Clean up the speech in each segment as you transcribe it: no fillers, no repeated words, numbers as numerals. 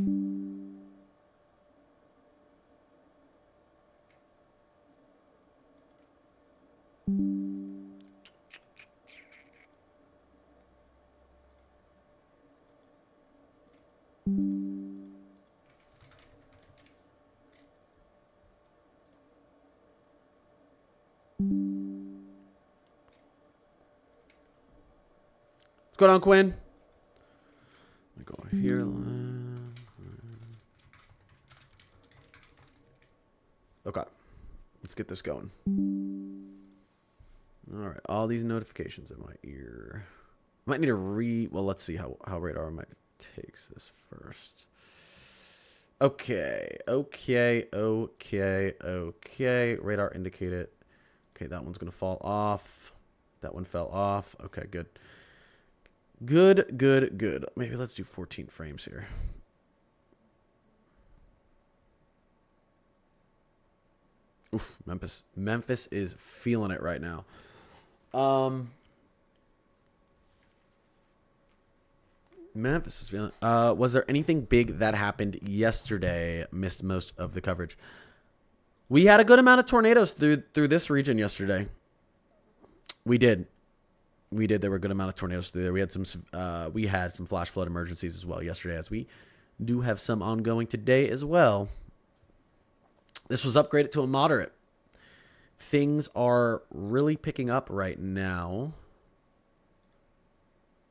What's going on, Quinn? Let me go here. Okay. Let's get this going. All right. All these notifications in my ear. I might need to well, let's see how radar might takes this first. Okay. Radar indicated. Okay, that one's going to fall off. That one fell off. Okay, good. Good. Maybe let's do 14 frames here. Oof, Memphis is feeling it right now. Memphis is feeling it. Was there anything big that happened yesterday? Missed most of the coverage. We had a good amount of tornadoes through this region yesterday. We did. There were a good amount of tornadoes through there. We had some flash flood emergencies as well yesterday, as we do have some ongoing today as well. This was upgraded to a moderate. Things are really picking up right now.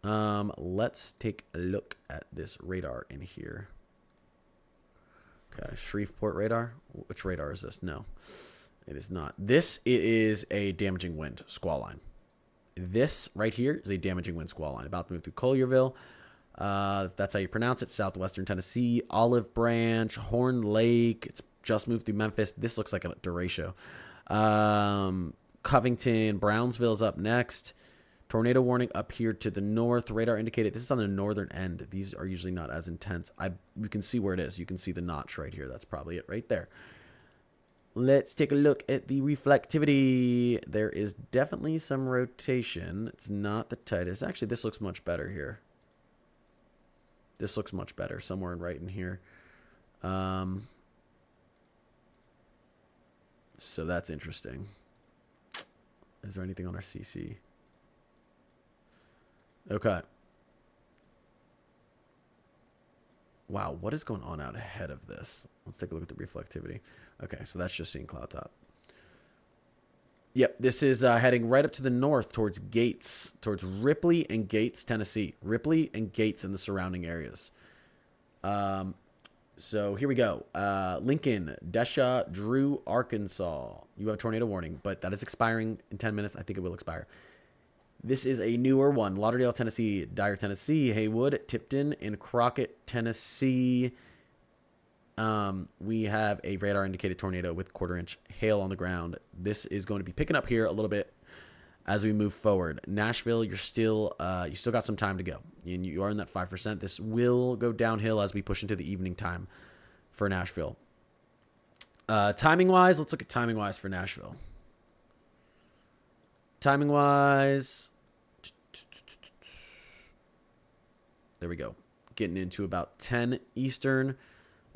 Let's take a look at this radar in here. Okay, Shreveport radar. Which radar is this? No, it is not. This is a damaging wind squall line. This right here is a damaging wind squall line. About to move through Collierville. If that's how you pronounce it. Southwestern Tennessee. Olive Branch. Horn Lake. It's just moved through Memphis. This looks like a derecho. Covington. Brownsville's up next. Tornado warning up here to the north. Radar indicated. This is on the northern end. These are usually not as intense. You can see where it is. You can see the notch right here. That's probably it right there. Let's take a look at the reflectivity. There is definitely some rotation. It's not the tightest. Actually, this looks much better here. This looks much better. Somewhere right in here. So that's interesting. Is there anything on our CC? Okay. Wow, what is going on out ahead of this? Let's take a look at the reflectivity. Okay, so that's just seeing cloud top. Yep, this is heading right up to the north towards Gates, towards Ripley and Gates, Tennessee. Ripley and Gates and the surrounding areas. So here we go. Lincoln, Desha, Drew, Arkansas. You have a tornado warning, but that is expiring in 10 minutes. I think it will expire. This is a newer one. Lauderdale, Tennessee, Dyer, Tennessee, Haywood, Tipton, and Crockett, Tennessee. We have a radar indicated tornado with 1/4-inch hail on the ground. This is going to be picking up here a little bit as we move forward. Nashville, you still got some time to go, and you are in that 5%. This will go downhill as we push into the evening time for Nashville. Timing wise, let's look at timing wise for Nashville. Timing wise, there we go. Getting into about 10 Eastern,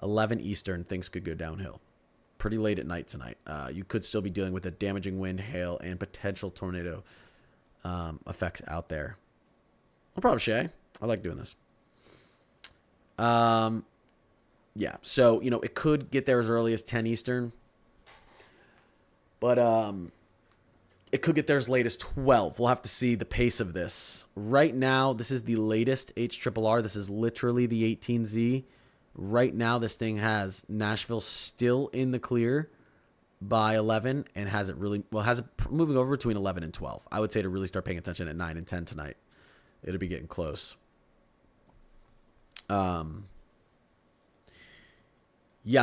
11 Eastern, things could go downhill. Pretty late at night tonight. You could still be dealing with a damaging wind, hail, and potential tornado effect out there. No problem, Shay. I like doing this. Yeah, so, it could get there as early as 10 Eastern. But, it could get there as late as 12. We'll have to see the pace of this. Right now, this is the latest HRRR. This is literally the 18Z. Right now, this thing has Nashville still in the clear by 11 and has it moving over between 11 and 12. I would say to really start paying attention at 9 and 10 tonight. It'll be getting close. Yeah,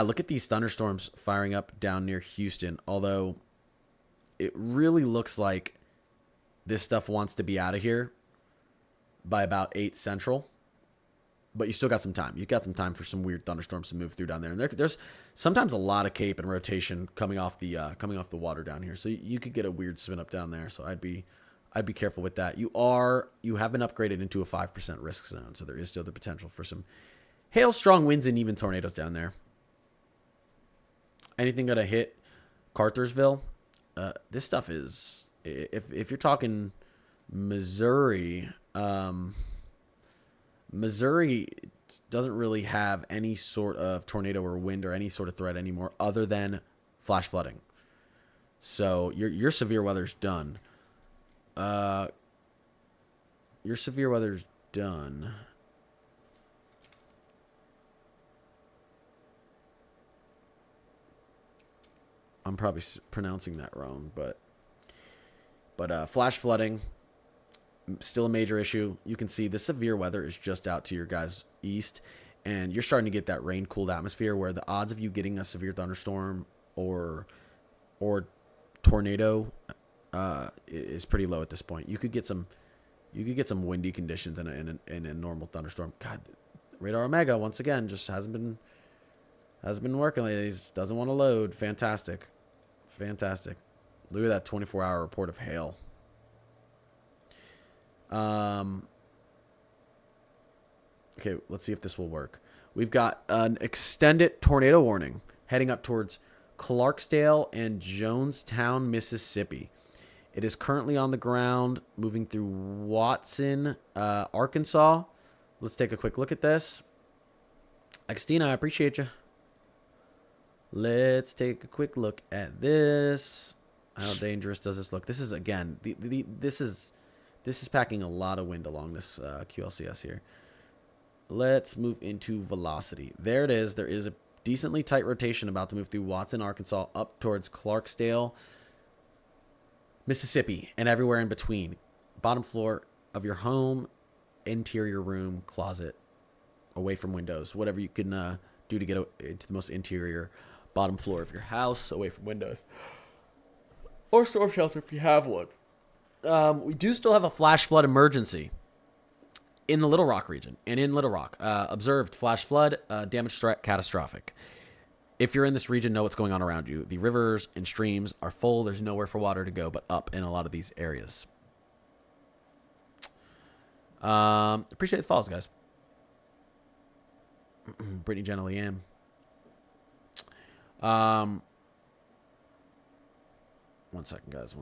look at these thunderstorms firing up down near Houston, although it really looks like this stuff wants to be out of here by about 8 Central. But you still got some time. You've got some time for some weird thunderstorms to move through down there. And there's sometimes a lot of cape and rotation coming off the water down here. So you could get a weird spin up down there. So I'd be careful with that. You have been upgraded into a 5% risk zone. So there is still the potential for some Hail, strong winds, and even tornadoes down there. Anything gonna hit Cartersville? This stuff is, if you're talking Missouri, Missouri doesn't really have any sort of tornado or wind or any sort of threat anymore other than flash flooding. So your severe weather's done. Your severe weather's done. I'm probably pronouncing that wrong, but flash flooding, still a major issue. You can see the severe weather is just out to your guys east, and you're starting to get that rain-cooled atmosphere where the odds of you getting a severe thunderstorm or tornado is pretty low at this point. You could get some windy conditions in a normal thunderstorm. God, Radar Omega once again just hasn't been working lately. He doesn't want to load. Fantastic. Look at that 24-hour report of hail. Okay, let's see if this will work. We've got an extended tornado warning heading up towards Clarksdale and Jonestown, Mississippi. It is currently on the ground, moving through Watson, Arkansas. Let's take a quick look at this. Xtina, I appreciate you. Let's take a quick look at this. How dangerous does this look? This is, again, this is packing a lot of wind along this QLCS here. Let's move into velocity. There it is. There is a decently tight rotation about to move through Watson, Arkansas, up towards Clarksdale, Mississippi, and everywhere in between. Bottom floor of your home, interior room, closet, away from windows, whatever you can do to get into the most interior bottom floor of your house, away from windows, or storm shelter if you have one. We do still have a flash flood emergency in the Little Rock region, and in Little Rock, observed flash flood, damage threat, catastrophic. If you're in this region, know what's going on around you. The rivers and streams are full. There's nowhere for water to go but up in a lot of these areas. Appreciate the follows, guys. Brittany Gently Am. One second, guys.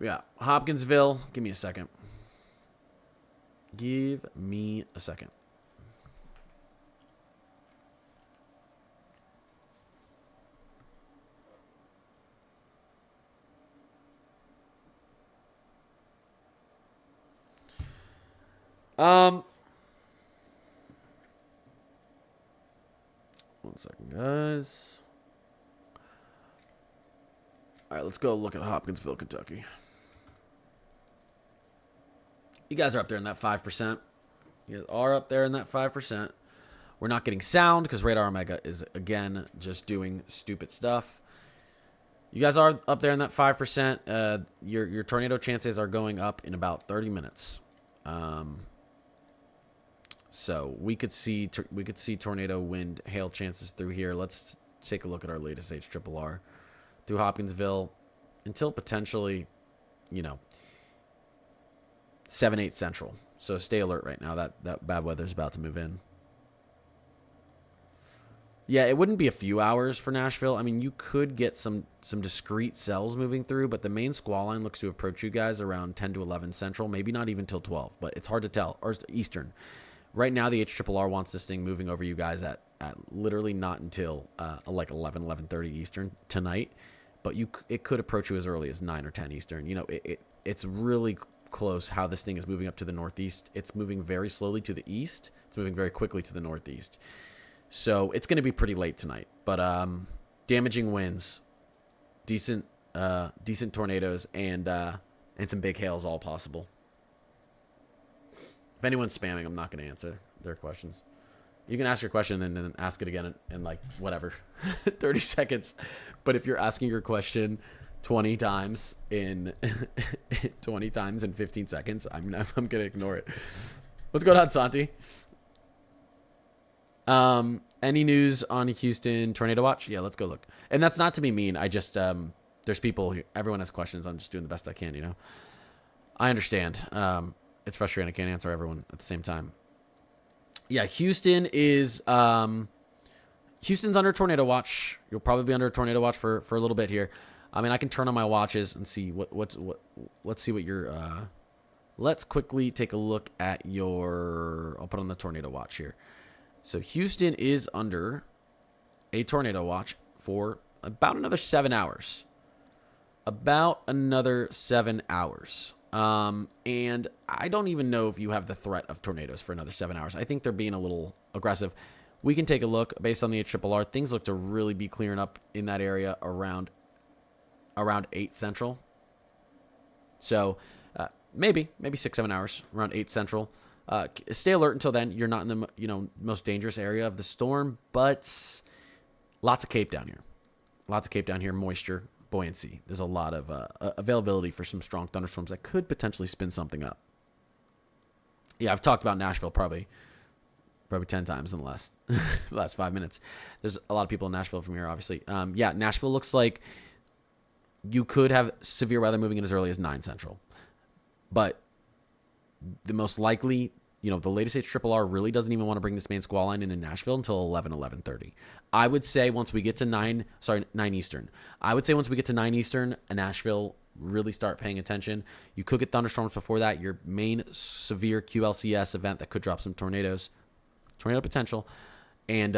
Yeah, Hopkinsville. Give me a second. One second, guys. All right, let's go look at Hopkinsville, Kentucky. You guys are up there in that 5%. You guys are up there in that 5%. We're not getting sound because Radar Omega is, again, just doing stupid stuff. You guys are up there in that 5%. Your tornado chances are going up in about 30 minutes. So we could see tornado, wind, hail chances through here. Let's take a look at our latest HRRR through Hopkinsville until potentially, 7-8 Central. So stay alert right now. That bad weather's about to move in. Yeah, it wouldn't be a few hours for Nashville. I mean, you could get some discrete cells moving through, but the main squall line looks to approach you guys around 10 to 11 Central, maybe not even till 12, but it's hard to tell. Or Eastern. Right now, the HRRR wants this thing moving over you guys at literally not until like 11:30 Eastern tonight, but it could approach you as early as 9 or 10 Eastern. It's really close how this thing is moving up to the northeast. It's moving very slowly to the east. It's moving very quickly to the northeast. So it's going to be pretty late tonight, but damaging winds, decent tornadoes, and some big hails all possible. If anyone's spamming, I'm not going to answer their questions. You can ask your question and then ask it again in like whatever 30 seconds. But if you're asking your question 20 times in 15 seconds, I'm going to ignore it. What's going on, Santi? Any news on Houston tornado watch? Yeah, let's go look. And that's not to be mean. I just there's people everyone has questions. I'm just doing the best I can, I understand. It's frustrating. I can't answer everyone at the same time. Yeah, Houston is Houston's under tornado watch. You'll probably be under tornado watch for a little bit here. I mean, I can turn on my watches and see what. Let's see what your. Let's quickly take a look at your. I'll put on the tornado watch here. So Houston is under a tornado watch for about another 7 hours. About another 7 hours. And I don't even know if you have the threat of tornadoes for another 7 hours. I think they're being a little aggressive. We can take a look based on the HRRR. Things look to really be clearing up in that area around 8 Central. So maybe 6-7 hours around 8 Central. Stay alert until then. You're not in the most dangerous area of the storm, but lots of Cape down here. Lots of Cape down here. Moisture, buoyancy. There's a lot of availability for some strong thunderstorms that could potentially spin something up. Yeah, I've talked about Nashville probably 10 times in the last 5 minutes. There's a lot of people in Nashville from here, obviously. Yeah, Nashville looks like you could have severe weather moving in as early as 9 Central. But the most likely, the latest HRRR really doesn't even want to bring this main squall line in Nashville until 11:30. I would say once we get to 9 Eastern. I would say once we get to 9 Eastern, Nashville really start paying attention. You could get thunderstorms before that. Your main severe QLCS event that could drop some tornado potential, and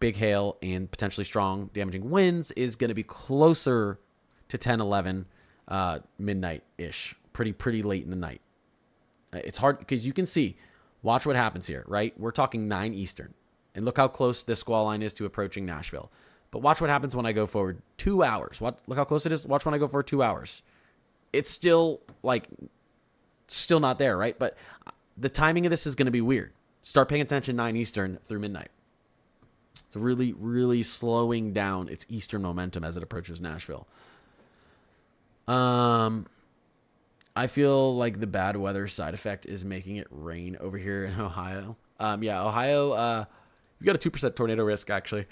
big hail and potentially strong damaging winds is going to be closer to 10-11 midnight-ish, pretty late in the night. It's hard because you can see, watch what happens here, right? We're talking 9 Eastern, and look how close this squall line is to approaching Nashville. But watch what happens when I go forward 2 hours. Look how close it is. Watch when I go for 2 hours. It's still not there, right? But the timing of this is going to be weird. Start paying attention 9 Eastern through midnight. It's really, really slowing down its eastern momentum as it approaches Nashville. I feel like the bad weather side effect is making it rain over here in Ohio. Ohio, we got a 2% tornado risk, actually.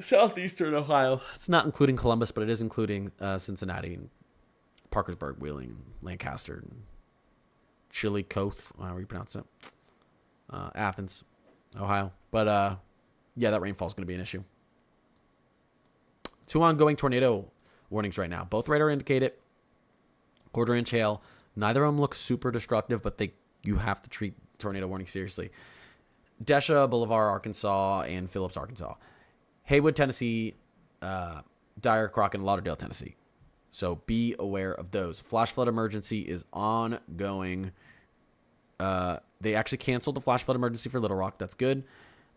Southeastern Ohio. It's not including Columbus, but it is including Cincinnati and Parkersburg, Wheeling, and Lancaster, and Chillicothe, however you pronounce it. Athens, Ohio. But, that rainfall is going to be an issue. 2 ongoing tornado warnings right now. Both radar indicate it. Quarter-inch hail. Neither of them look super destructive, but you have to treat tornado warning seriously. Desha, Bolivar, Arkansas, and Phillips, Arkansas. Haywood, Tennessee, Dyer, Crockett, and Lauderdale, Tennessee. So be aware of those. Flash flood emergency is ongoing. They actually canceled the flash flood emergency for Little Rock. That's good.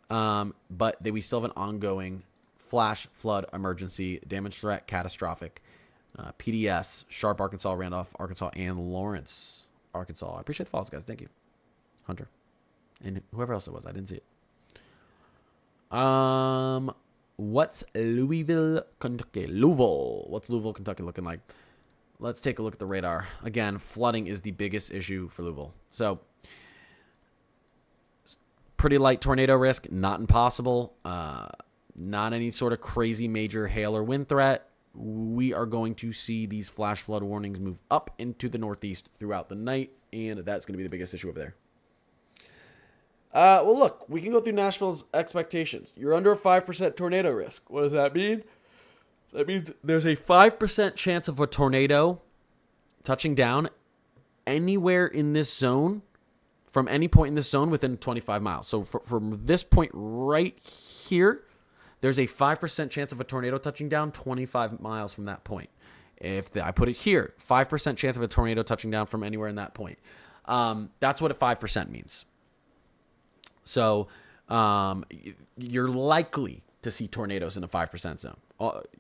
But we still have an ongoing flash flood emergency, damage threat, catastrophic. PDS, Sharp, Arkansas, Randolph, Arkansas, and Lawrence, Arkansas. I appreciate the follows, guys. Thank you. Hunter. And whoever else it was. I didn't see it. What's Louisville, Kentucky? What's Louisville, Kentucky looking like? Let's take a look at the radar. Again, flooding is the biggest issue for Louisville. So, pretty light tornado risk, not impossible. Not any sort of crazy major hail or wind threat. We are going to see these flash flood warnings move up into the northeast throughout the night, and that's going to be the biggest issue over there. Well, look, we can go through Nashville's expectations. You're under a 5% tornado risk. What does that mean? That means there's a 5% chance of a tornado touching down anywhere in this zone, from any point in this zone within 25 miles. So from this point right here, there's a 5% chance of a tornado touching down 25 miles from that point. I put it here, 5% chance of a tornado touching down from anywhere in that point. That's what a 5% means. So you're likely to see tornadoes in a 5% zone.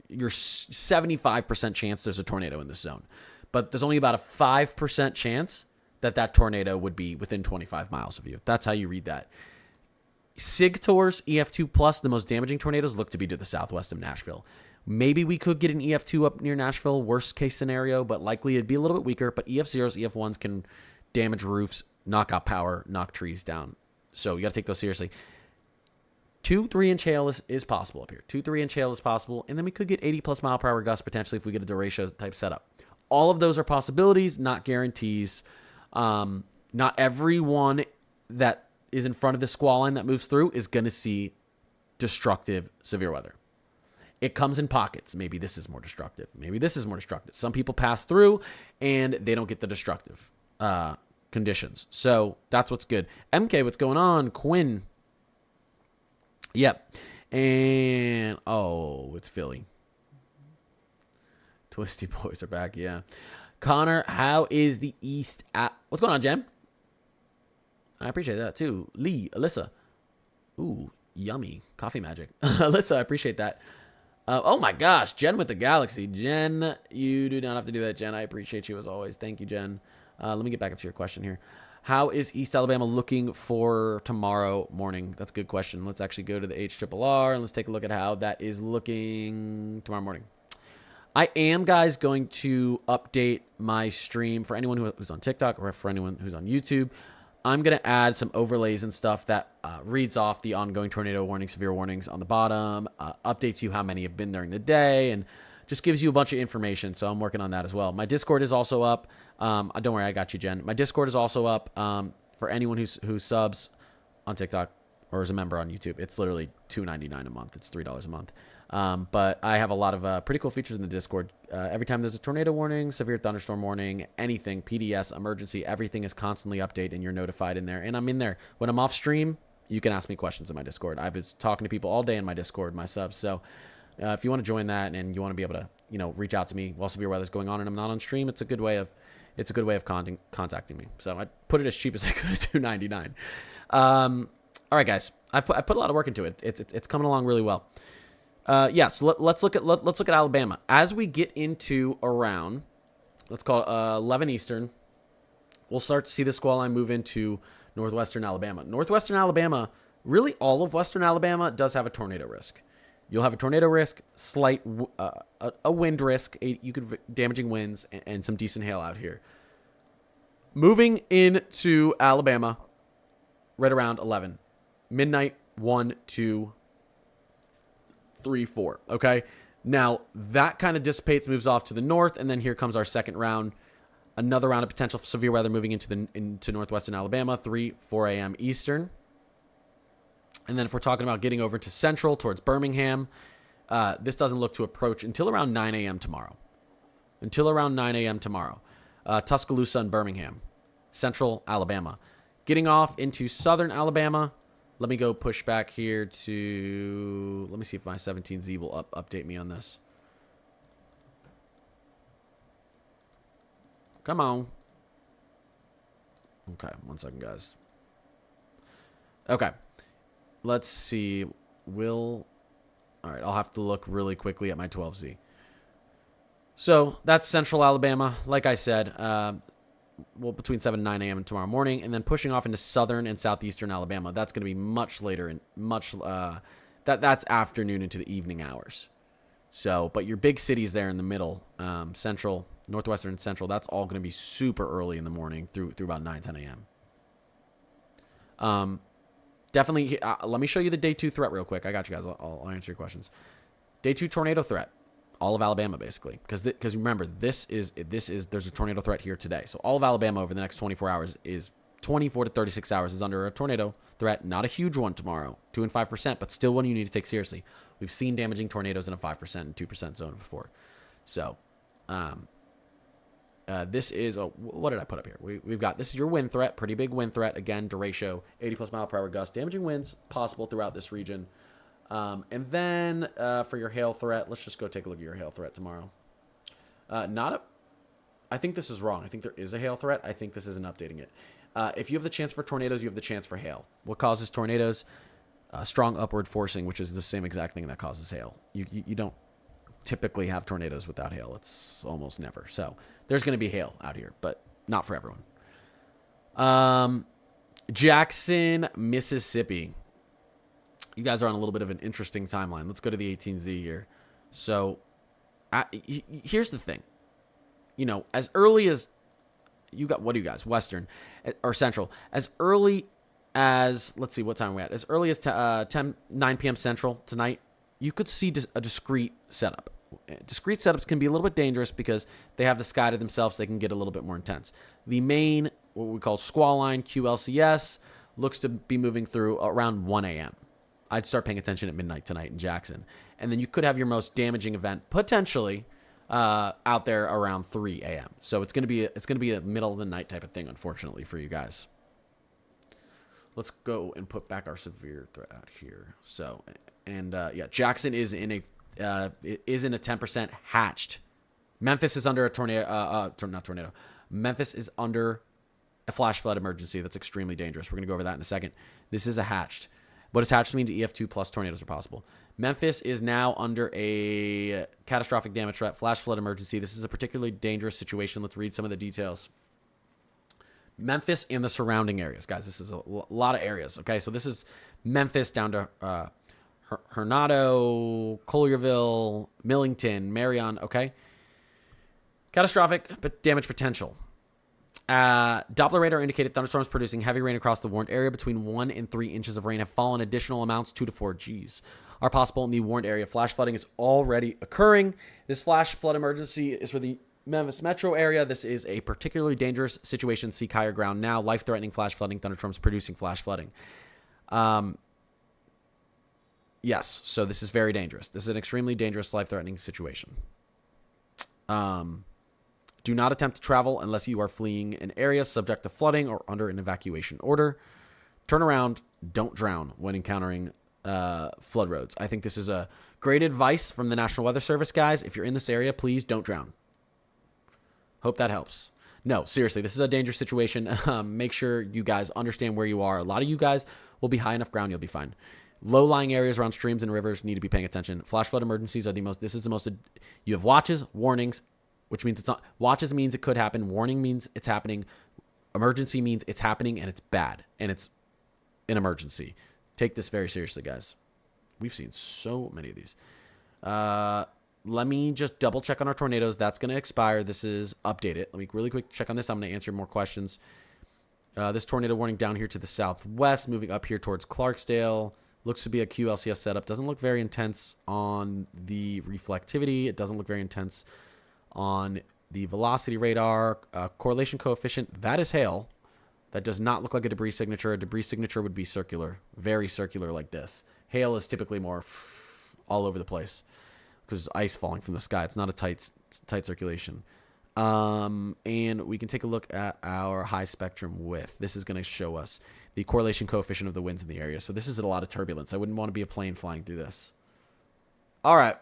You're 75% chance there's a tornado in this zone. But there's only about a 5% chance that tornado would be within 25 miles of you. That's how you read that. SIGTOR's EF2 plus, the most damaging tornadoes, look to be to the southwest of Nashville. Maybe we could get an EF2 up near Nashville, worst case scenario, but likely it'd be a little bit weaker. But EF0s, EF1s can damage roofs, knock out power, knock trees down. So you got to take those seriously. 2-3-inch hail is possible up here. 2-3-inch hail is possible. And then we could get 80-plus mile per hour gusts potentially if we get a derecho type setup. All of those are possibilities, not guarantees. Not everyone that is in front of the squall line that moves through is going to see destructive severe weather. It comes in pockets. Maybe this is more destructive. Maybe this is more destructive. Some people pass through and they don't get the destructive conditions. So that's what's good. MK, what's going on? Quinn. Yep. And, oh, it's Philly. Twisty boys are back, yeah. Connor, how is the East at... What's going on, Jen? I appreciate that, too. Lee, Alyssa. Ooh, yummy. Coffee magic. Alyssa, I appreciate that. Oh, my gosh. Jen with the Galaxy. Jen, you do not have to do that, Jen. I appreciate you as always. Thank you, Jen. Let me get back up to your question here. How is East Alabama looking for tomorrow morning? That's a good question. Let's actually go to the HRRR and let's take a look at how that is looking tomorrow morning. I am, guys, going to update my stream for anyone who's on TikTok or for anyone who's on YouTube. I'm going to add some overlays and stuff that reads off the ongoing tornado warnings, severe warnings on the bottom, updates you how many have been during the day, and just gives you a bunch of information. So I'm working on that as well. My Discord is also up. Don't worry, I got you, Jen. My Discord is also up for anyone who subs on TikTok or is a member on YouTube. It's literally $2.99 a month. It's $3 a month. But I have a lot of pretty cool features in the Discord. Every time there's a tornado warning, severe thunderstorm warning, anything, PDS, emergency, everything is constantly updated and you're notified in there. And I'm in there. When I'm off stream, you can ask me questions in my Discord. I've been talking to people all day in my Discord, my subs. So if you want to join that and you want to be able to, reach out to me while severe weather's going on and I'm not on stream, it's a good way of contacting me. So I put it as cheap as I could at $2.99. All right, guys, I put a lot of work into it. It's coming along really well. So let's look at Alabama as we get into around, let's call it 11 Eastern. We'll start to see the squall line move into northwestern Alabama. Northwestern Alabama, really all of western Alabama does have a tornado risk. You'll have a tornado risk, slight a wind risk. You could damaging winds and some decent hail out here. Moving into Alabama, right around 11, midnight, 1, 2, 3, 4. Okay, now that kind of dissipates, moves off to the north, and then here comes our second round. Another round of potential severe weather moving into northwestern Alabama, 3, 4 a.m. Eastern. And then if we're talking about getting over to central towards Birmingham, this doesn't look to approach until around 9 a.m. tomorrow. Tuscaloosa and Birmingham, central Alabama. Getting off into southern Alabama. Let me go push back here to... Let me see if my 17Z will update me on this. Come on. Okay, one second, guys. Okay. Let's see. All right, I'll have to look really quickly at my 12Z. So that's central Alabama. Like I said, between 7 and 9 a.m. tomorrow morning, and then pushing off into southern and southeastern Alabama. That's going to be much later and that's afternoon into the evening hours. So, but your big cities there in the middle, central, northwestern, and central, that's all going to be super early in the morning through about 9, 10 a.m. Definitely, let me show you the day 2 threat real quick. I got you guys. I'll answer your questions. Day 2 tornado threat. All of Alabama, basically. Because remember, there's a tornado threat here today. So all of Alabama over the next 24 hours is 24 to 36 hours is under a tornado threat. Not a huge one tomorrow, 2 and 5%, but still one you need to take seriously. We've seen damaging tornadoes in a 5% and 2% zone before. So, this is, what did I put up here? We've got, this is your wind threat, pretty big wind threat. Again, derecho, 80 plus mile per hour gusts, damaging winds possible throughout this region. And then for your hail threat, let's just go take a look at your hail threat tomorrow. I think this is wrong. I think there is a hail threat. I think this isn't updating it. If you have the chance for tornadoes, you have the chance for hail. What causes tornadoes? Strong upward forcing, which is the same exact thing that causes hail. You don't typically have tornadoes without hail. It's almost never. So there's going to be hail out here, but not for everyone. Jackson, Mississippi. You guys are on a little bit of an interesting timeline. Let's go to the 18Z here. So here's the thing. As early as you got, what do you guys, Western or Central? As early as, let's see, what time are we at? As early as 9 p.m. Central tonight, you could see a discrete setup. Discrete setups can be a little bit dangerous because they have the sky to themselves. They can get a little bit more intense. The main what we call squall line, QLCS, looks to be moving through around 1 a.m. I'd start paying attention at midnight tonight in Jackson. And then you could have your most damaging event potentially out there around 3 a.m. So it's gonna be a middle of the night type of thing, unfortunately, for you guys. Let's go and put back our severe threat out here. So, and yeah, Jackson is in a 10% hatched. Memphis is under a tornado. Not tornado. Memphis is under a flash flood emergency. That's extremely dangerous. We're gonna go over that in a second. This is a hatched. What does hatched mean? To EF2 plus tornadoes are possible. Memphis is now under a catastrophic damage threat, flash flood emergency. This is a particularly dangerous situation. Let's read some of the details. Memphis and the surrounding areas. Guys, this is a lot of areas, okay? So this is Memphis down to Hernado, Collierville, Millington, Marion, okay? Catastrophic but damage potential. Doppler radar indicated thunderstorms producing heavy rain across the warned area. Between 1 and 3 inches of rain have fallen. Additional amounts, 2 to 4 Gs, are possible in the warned area. Flash flooding is already occurring. This flash flood emergency is for the Memphis metro area. This is a particularly dangerous situation. Seek higher ground now. Life-threatening flash flooding. Thunderstorms producing flash flooding. Yes, so this is very dangerous. This is an extremely dangerous, life-threatening situation. Do not attempt to travel unless you are fleeing an area subject to flooding or under an evacuation order. Turn around. Don't drown when encountering flood roads. I think this is a great advice from the National Weather Service, guys. If you're in this area, please don't drown. Hope that helps. No, seriously, this is a dangerous situation. Make sure you guys understand where you are. A lot of you guys will be high enough ground. You'll be fine. Low-lying areas around streams and rivers need to be paying attention. Flash flood emergencies are you have watches, warnings, which means it's not. Watches means it could happen. Warning means it's happening. Emergency means it's happening and it's bad and it's an emergency. Take this very seriously, guys. We've seen so many of these. Let me just double check on our tornadoes. That's going to expire. This is updated. Let me really quick check on this. I'm going to answer more questions. This tornado warning down here to the southwest, moving up here towards Clarksdale. Looks to be a QLCS setup. Doesn't look very intense on the reflectivity. It doesn't look very intense on the velocity radar. Correlation coefficient, that is hail. That does not look like a debris signature. A debris signature would be circular, very circular like this. Hail is typically more all over the place because it's ice falling from the sky. It's not a tight circulation. And we can take a look at our high spectrum width. This is going to show us the correlation coefficient of the winds in the area. So this is a lot of turbulence. I wouldn't want to be a plane flying through this. All right.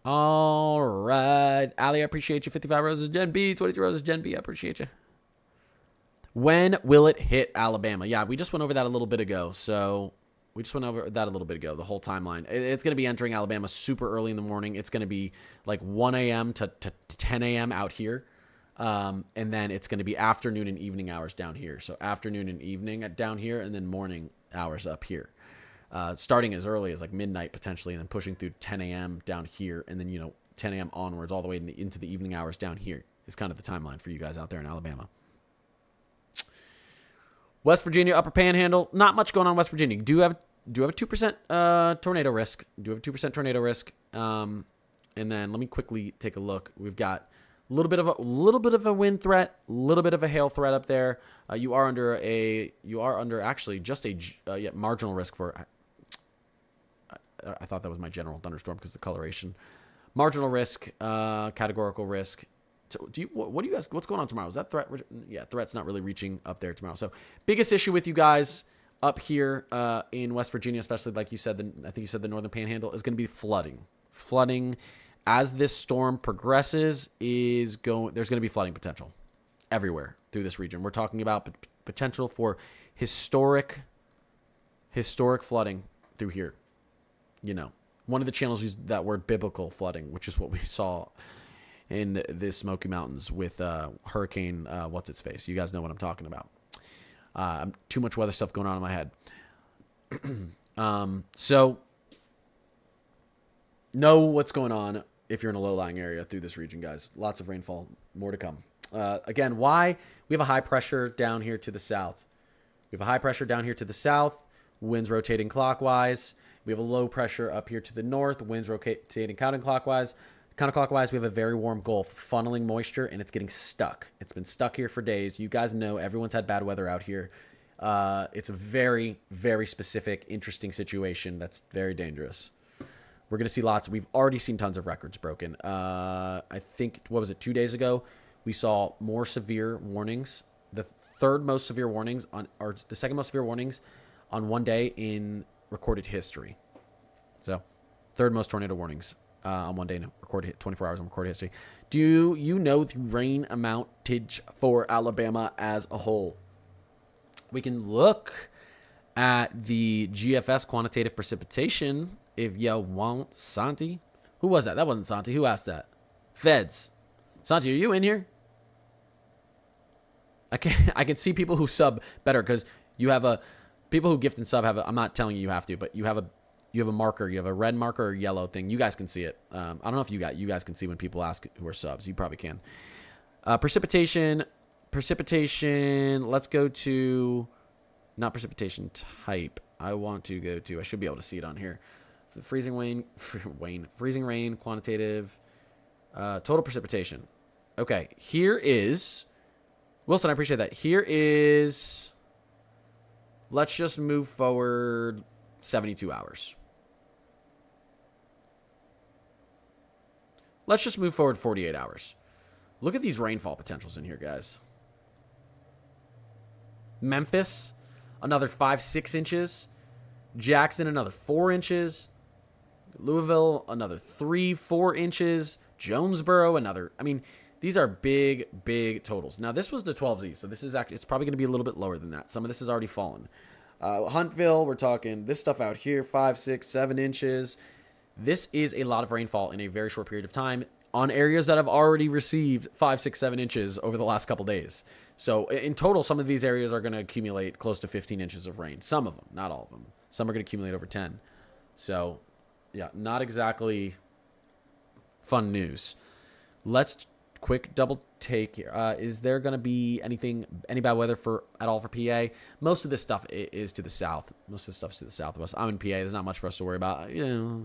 All right. Ali, I appreciate you. 55 roses, Gen B. 22 roses, Gen B. I appreciate you. When will it hit Alabama? Yeah, we just went over that a little bit ago. So we just went over that a little bit ago, the whole timeline. It's going to be entering Alabama super early in the morning. It's going to be like 1 a.m. to 10 a.m. out here. And then it's going to be afternoon and evening hours down here. So afternoon and evening down here, and then morning hours up here. Starting as early as like midnight potentially, and then pushing through 10 a.m. down here, and then 10 a.m. onwards all the way into the evening hours down here is kind of the timeline for you guys out there in Alabama. West Virginia upper panhandle, not much going on in West Virginia. Do have a 2% tornado risk. And then let me quickly take a look. We've got a little bit of a wind threat, a little bit of a hail threat up there. You are under actually just a marginal risk for. I thought that was my general thunderstorm because the coloration. Marginal risk, categorical risk. So what's going on tomorrow? Is that threat? Yeah, threat's not really reaching up there tomorrow. So biggest issue with you guys up here in West Virginia, especially like you said, I think you said the northern panhandle, is going to be flooding. Flooding as this storm progresses there's going to be flooding potential everywhere through this region. We're talking about potential for historic flooding through here. One of the channels used that word biblical flooding, which is what we saw in the Smoky Mountains with Hurricane what's-its-face. You guys know what I'm talking about. Too much weather stuff going on in my head. So know what's going on if you're in a low-lying area through this region, guys. Lots of rainfall. More to come. Again, why? We have a high pressure down here to the south. Winds rotating clockwise. We have a low pressure up here to the north. Winds rotating counterclockwise. Counterclockwise, we have a very warm Gulf funneling moisture, and it's getting stuck. It's been stuck here for days. You guys know everyone's had bad weather out here. It's a very, very specific, interesting situation that's very dangerous. We're going to see lots. We've already seen tons of records broken. I think, what was it, 2 days ago? We saw more severe warnings. The third most severe warnings or the second most severe warnings on one day in recorded history. So, third most tornado warnings on one day in recorded 24 hours in recorded history. Do you know the rain amountage for Alabama as a whole? We can look at the GFS quantitative precipitation if you want, Santi. Who was that? That wasn't Santi. Who asked that? Feds. Santi, are you in here? I can see people who sub better because you have people who gift and sub have I'm not telling you have to, but you have a marker. You have a red marker or yellow thing. You guys can see it. I don't know if you guys can see when people ask who are subs. You probably can. Precipitation. Let's go to not precipitation type. I should be able freezing rain, quantitative, total precipitation. Okay, here is Wilson. I appreciate that. Here is, let's just move forward 72 hours. Let's just move forward 48 hours. Look at these rainfall potentials in here, guys. Memphis, another 5-6 inches. Jackson, another 4 inches. Louisville, another 3-4 inches. Jonesboro, another. I mean, these are big, big totals. Now, this was the 12Z, so this is actually, it's probably going to be a little bit lower than that. Some of this has already fallen. Huntville, we're talking this stuff out here, 5, 6, 7 inches. This is a lot of rainfall in a very short period of time on areas that have already received 5, 6, 7 inches over the last couple days. So in total, some of these areas are going to accumulate close to 15 inches of rain. Some of them, not all of them. Some are going to accumulate over 10. So, yeah, not exactly fun news. Let's quick double take here. Is there going to be any bad weather at all for PA? Most of this stuff is to the south. Most of the stuff's to the south of us. I'm in PA. There's not much for us to worry about. You know,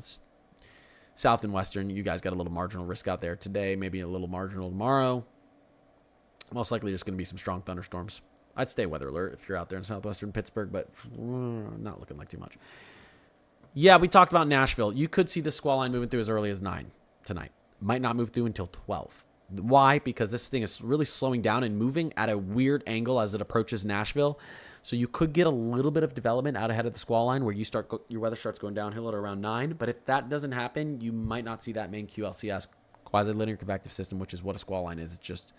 south and western, you guys got a little marginal risk out there today, maybe a little marginal tomorrow. Most likely there's going to be some strong thunderstorms. I'd stay weather alert if you're out there in southwestern Pittsburgh, but not looking like too much. Yeah, we talked about Nashville. You could see the squall line moving through as early as 9 tonight. Might not move through until 12. Why? Because this thing is really slowing down and moving at a weird angle as it approaches Nashville. So you could get a little bit of development out ahead of the squall line where your weather starts going downhill at around 9. But if that doesn't happen, you might not see that main QLCS, quasi-linear convective system, which is what a squall line is. It's just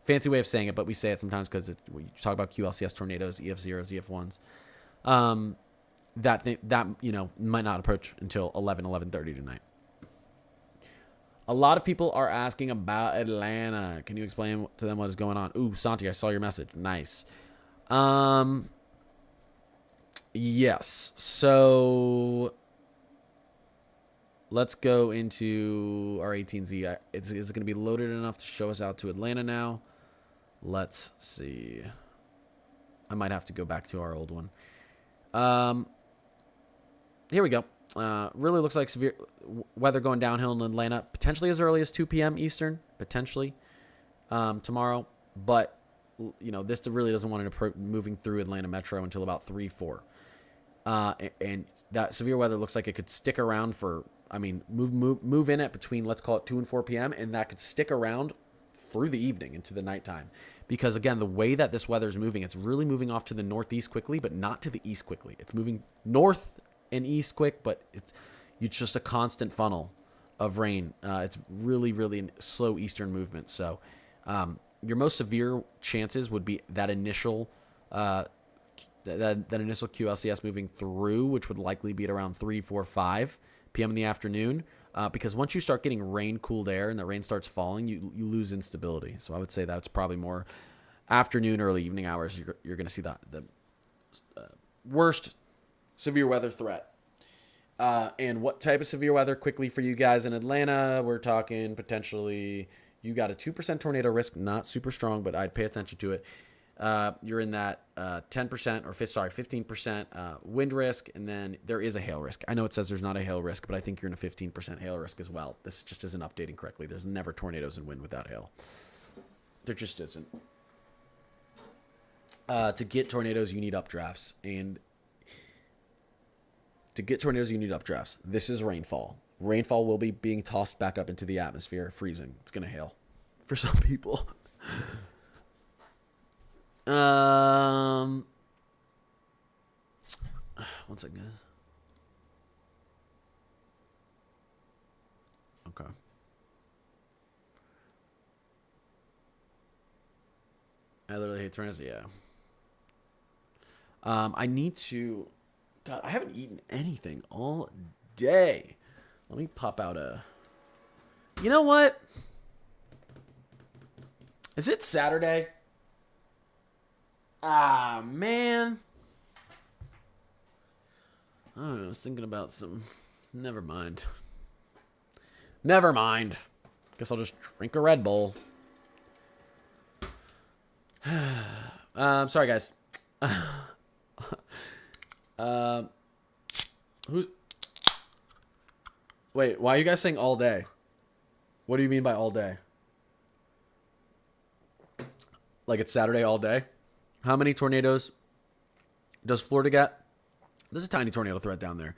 fancy way of saying it, but we say it sometimes because we talk about QLCS tornadoes, EF0s, EF1s. That might not approach until 11:30 tonight. A lot of people are asking about Atlanta. Can you explain to them what is going on? Ooh, Santi, I saw your message. Nice. Yes. So let's go into our 18Z. Is it going to be loaded enough to show us out to Atlanta now? Let's see. I might have to go back to our old one. Here we go. Really looks like severe weather going downhill in Atlanta, potentially as early as 2 p.m. Eastern, potentially tomorrow. But, this really doesn't want it moving through Atlanta Metro until about 3, 4. And that severe weather looks like it could stick around for, move in at between, let's call it 2 and 4 p.m. And that could stick around through the evening into the nighttime. Because, again, the way that this weather is moving, it's really moving off to the northeast quickly, but not to the east quickly. It's moving north and east quick, but it's just a constant funnel of rain. It's really, really slow eastern movement. So your most severe chances would be that initial that initial QLCS moving through, which would likely be at around 3, 4, 5 p.m. in the afternoon. Because once you start getting rain, cooled air, and the rain starts falling, you lose instability. So I would say that's probably more afternoon, early evening hours. You're going to see the worst severe weather threat. And what type of severe weather quickly for you guys in Atlanta? We're talking potentially you got a 2% tornado risk, not super strong, but I'd pay attention to it. you're in that 10% or 15% wind risk, and then there is a hail risk. I know it says there's not a hail risk, but I think you're in a 15% hail risk as well. This just isn't updating correctly. There's never tornadoes and wind without hail. There just isn't. To get tornadoes, you need updrafts, and this is rainfall. Rainfall will be being tossed back up into the atmosphere, freezing. It's gonna hail for some people. One second, guys. Okay. I literally hate tornadoes. Yeah. I need to. God, I haven't eaten anything all day. Let me pop out a. You know what? Is it Saturday? Ah, man. I don't know. I was thinking about some. Never mind. Guess I'll just drink a Red Bull. Sorry, guys. Who's? Wait, why are you guys saying all day? What do you mean by all day? Like it's Saturday all day? How many tornadoes does Florida get? There's a tiny tornado threat down there.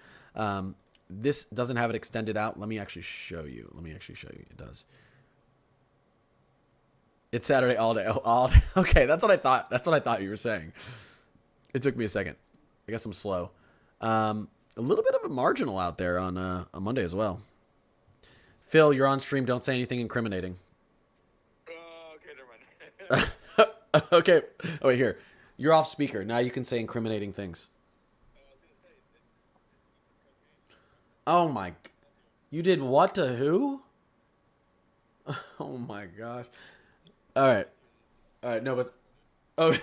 This doesn't have it extended out. Let me actually show you. It does. It's Saturday all day. Oh, all day. Okay, that's what I thought. That's what I thought you were saying. It took me a second. I guess I'm slow. A little bit of a marginal out there on Monday as well. Phil, you're on stream. Don't say anything incriminating. Okay, never mind. Okay. Oh, wait, here. You're off speaker. Now you can say incriminating things. I was gonna say, let's just eat some protein. Oh, my. You did what to who? Oh, my gosh. All right. No, but. Oh,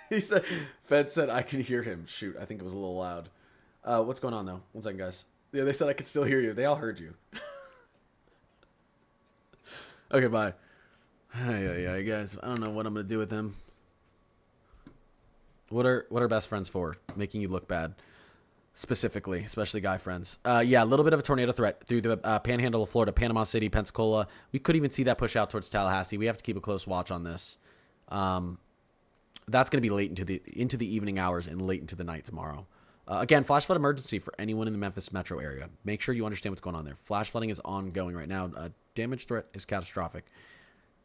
he said. Fed said I can hear him. Shoot, I think it was a little loud. What's going on, though? One second, guys. Yeah, they said I could still hear you. They all heard you. Okay, bye. Yeah, guys. I don't know what I'm going to do with him. What are best friends for? Making you look bad. Specifically, especially guy friends. Yeah, a little bit of a tornado threat through the panhandle of Florida, Panama City, Pensacola. We could even see that push out towards Tallahassee. We have to keep a close watch on this. That's going to be late into the evening hours and late into the night tomorrow. Again, flash flood emergency for anyone in the Memphis metro area. Make sure you understand what's going on there. Flash flooding is ongoing right now. Damage threat is catastrophic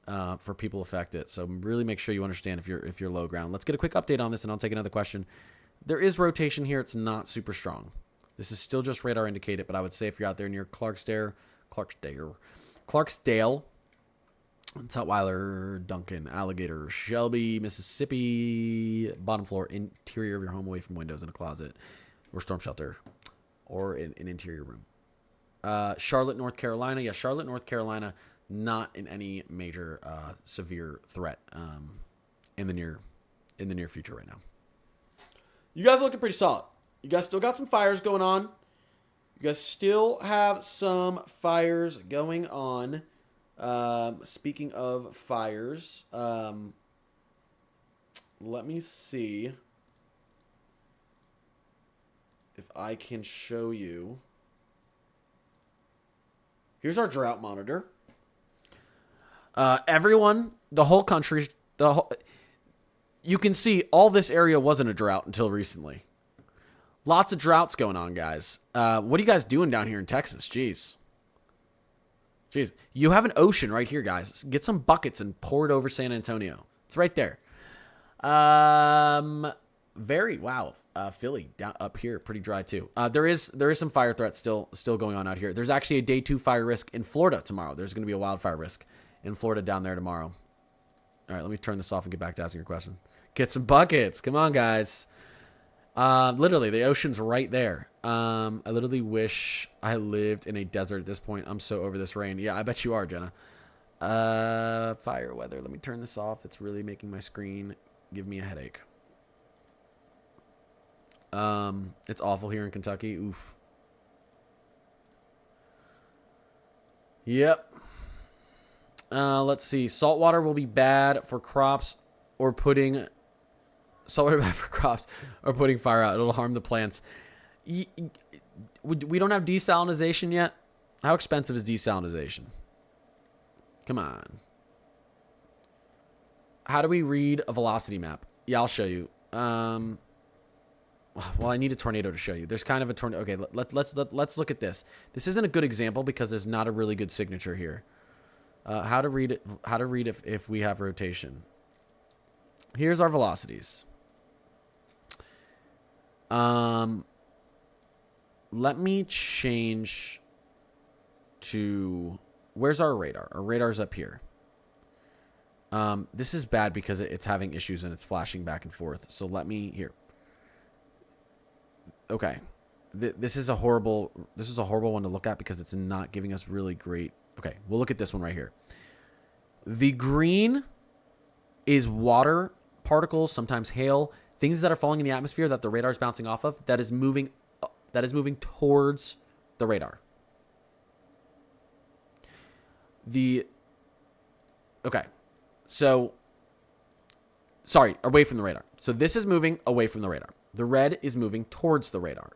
for people affected. So really make sure you understand if you're low ground. Let's get a quick update on this, and I'll take another question. There is rotation here. It's not super strong. This is still just radar indicated, but I would say if you're out there near Clarksdale, Tutwiler, Duncan, Alligator, Shelby, Mississippi, bottom floor, interior of your home, away from windows, in a closet, or storm shelter, or in an interior room. Charlotte, North Carolina. Yeah, Charlotte, North Carolina, not in any major severe threat in the near future right now. You guys are looking pretty solid. You guys still got some fires going on. You guys still have some fires going on. Speaking of fires, let me see if I can show you. Here's our drought monitor. Everyone, the whole country, you can see all this area wasn't a drought until recently. Lots of droughts going on, guys. What are you guys doing down here in Texas? Jeez, you have an ocean right here, guys. Get some buckets and pour it over San Antonio. It's right there. Philly down up here, pretty dry too. There is some fire threats still going on out here. There's actually a day 2 fire risk in Florida tomorrow. There's going to be a wildfire risk in Florida down there tomorrow. All right, let me turn this off and get back to asking your question. Get some buckets. Come on, guys. Literally, the ocean's right there. I literally wish I lived in a desert at this point. I'm so over this rain. Yeah, I bet you are, Jenna. Fire weather. Let me turn this off. It's really making my screen give me a headache. It's awful here in Kentucky. Oof. Yep. Let's see. Saltwater will be bad for crops or putting saltwater bad for crops or putting fire out. It'll harm the plants. We don't have desalinization yet. How expensive is desalinization? Come on. How do we read a velocity map? Yeah, I'll show you. Well, I need a tornado to show you. There's kind of a tornado. Okay, let's look at this. This isn't a good example because there's not a really good signature here. How to read it? How to read if we have rotation? Here's our velocities. Let me change to, where's our radar? Our radar's up here. This is bad because it's having issues and it's flashing back and forth. So let me here. Okay. This is a horrible one to look at because it's not giving us really great. Okay, we'll look at this one right here. The green is water particles, sometimes hail, things that are falling in the atmosphere that the radar is bouncing off of, that is moving towards the radar. Okay. So, sorry, away from the radar. So this is moving away from the radar. The red is moving towards the radar.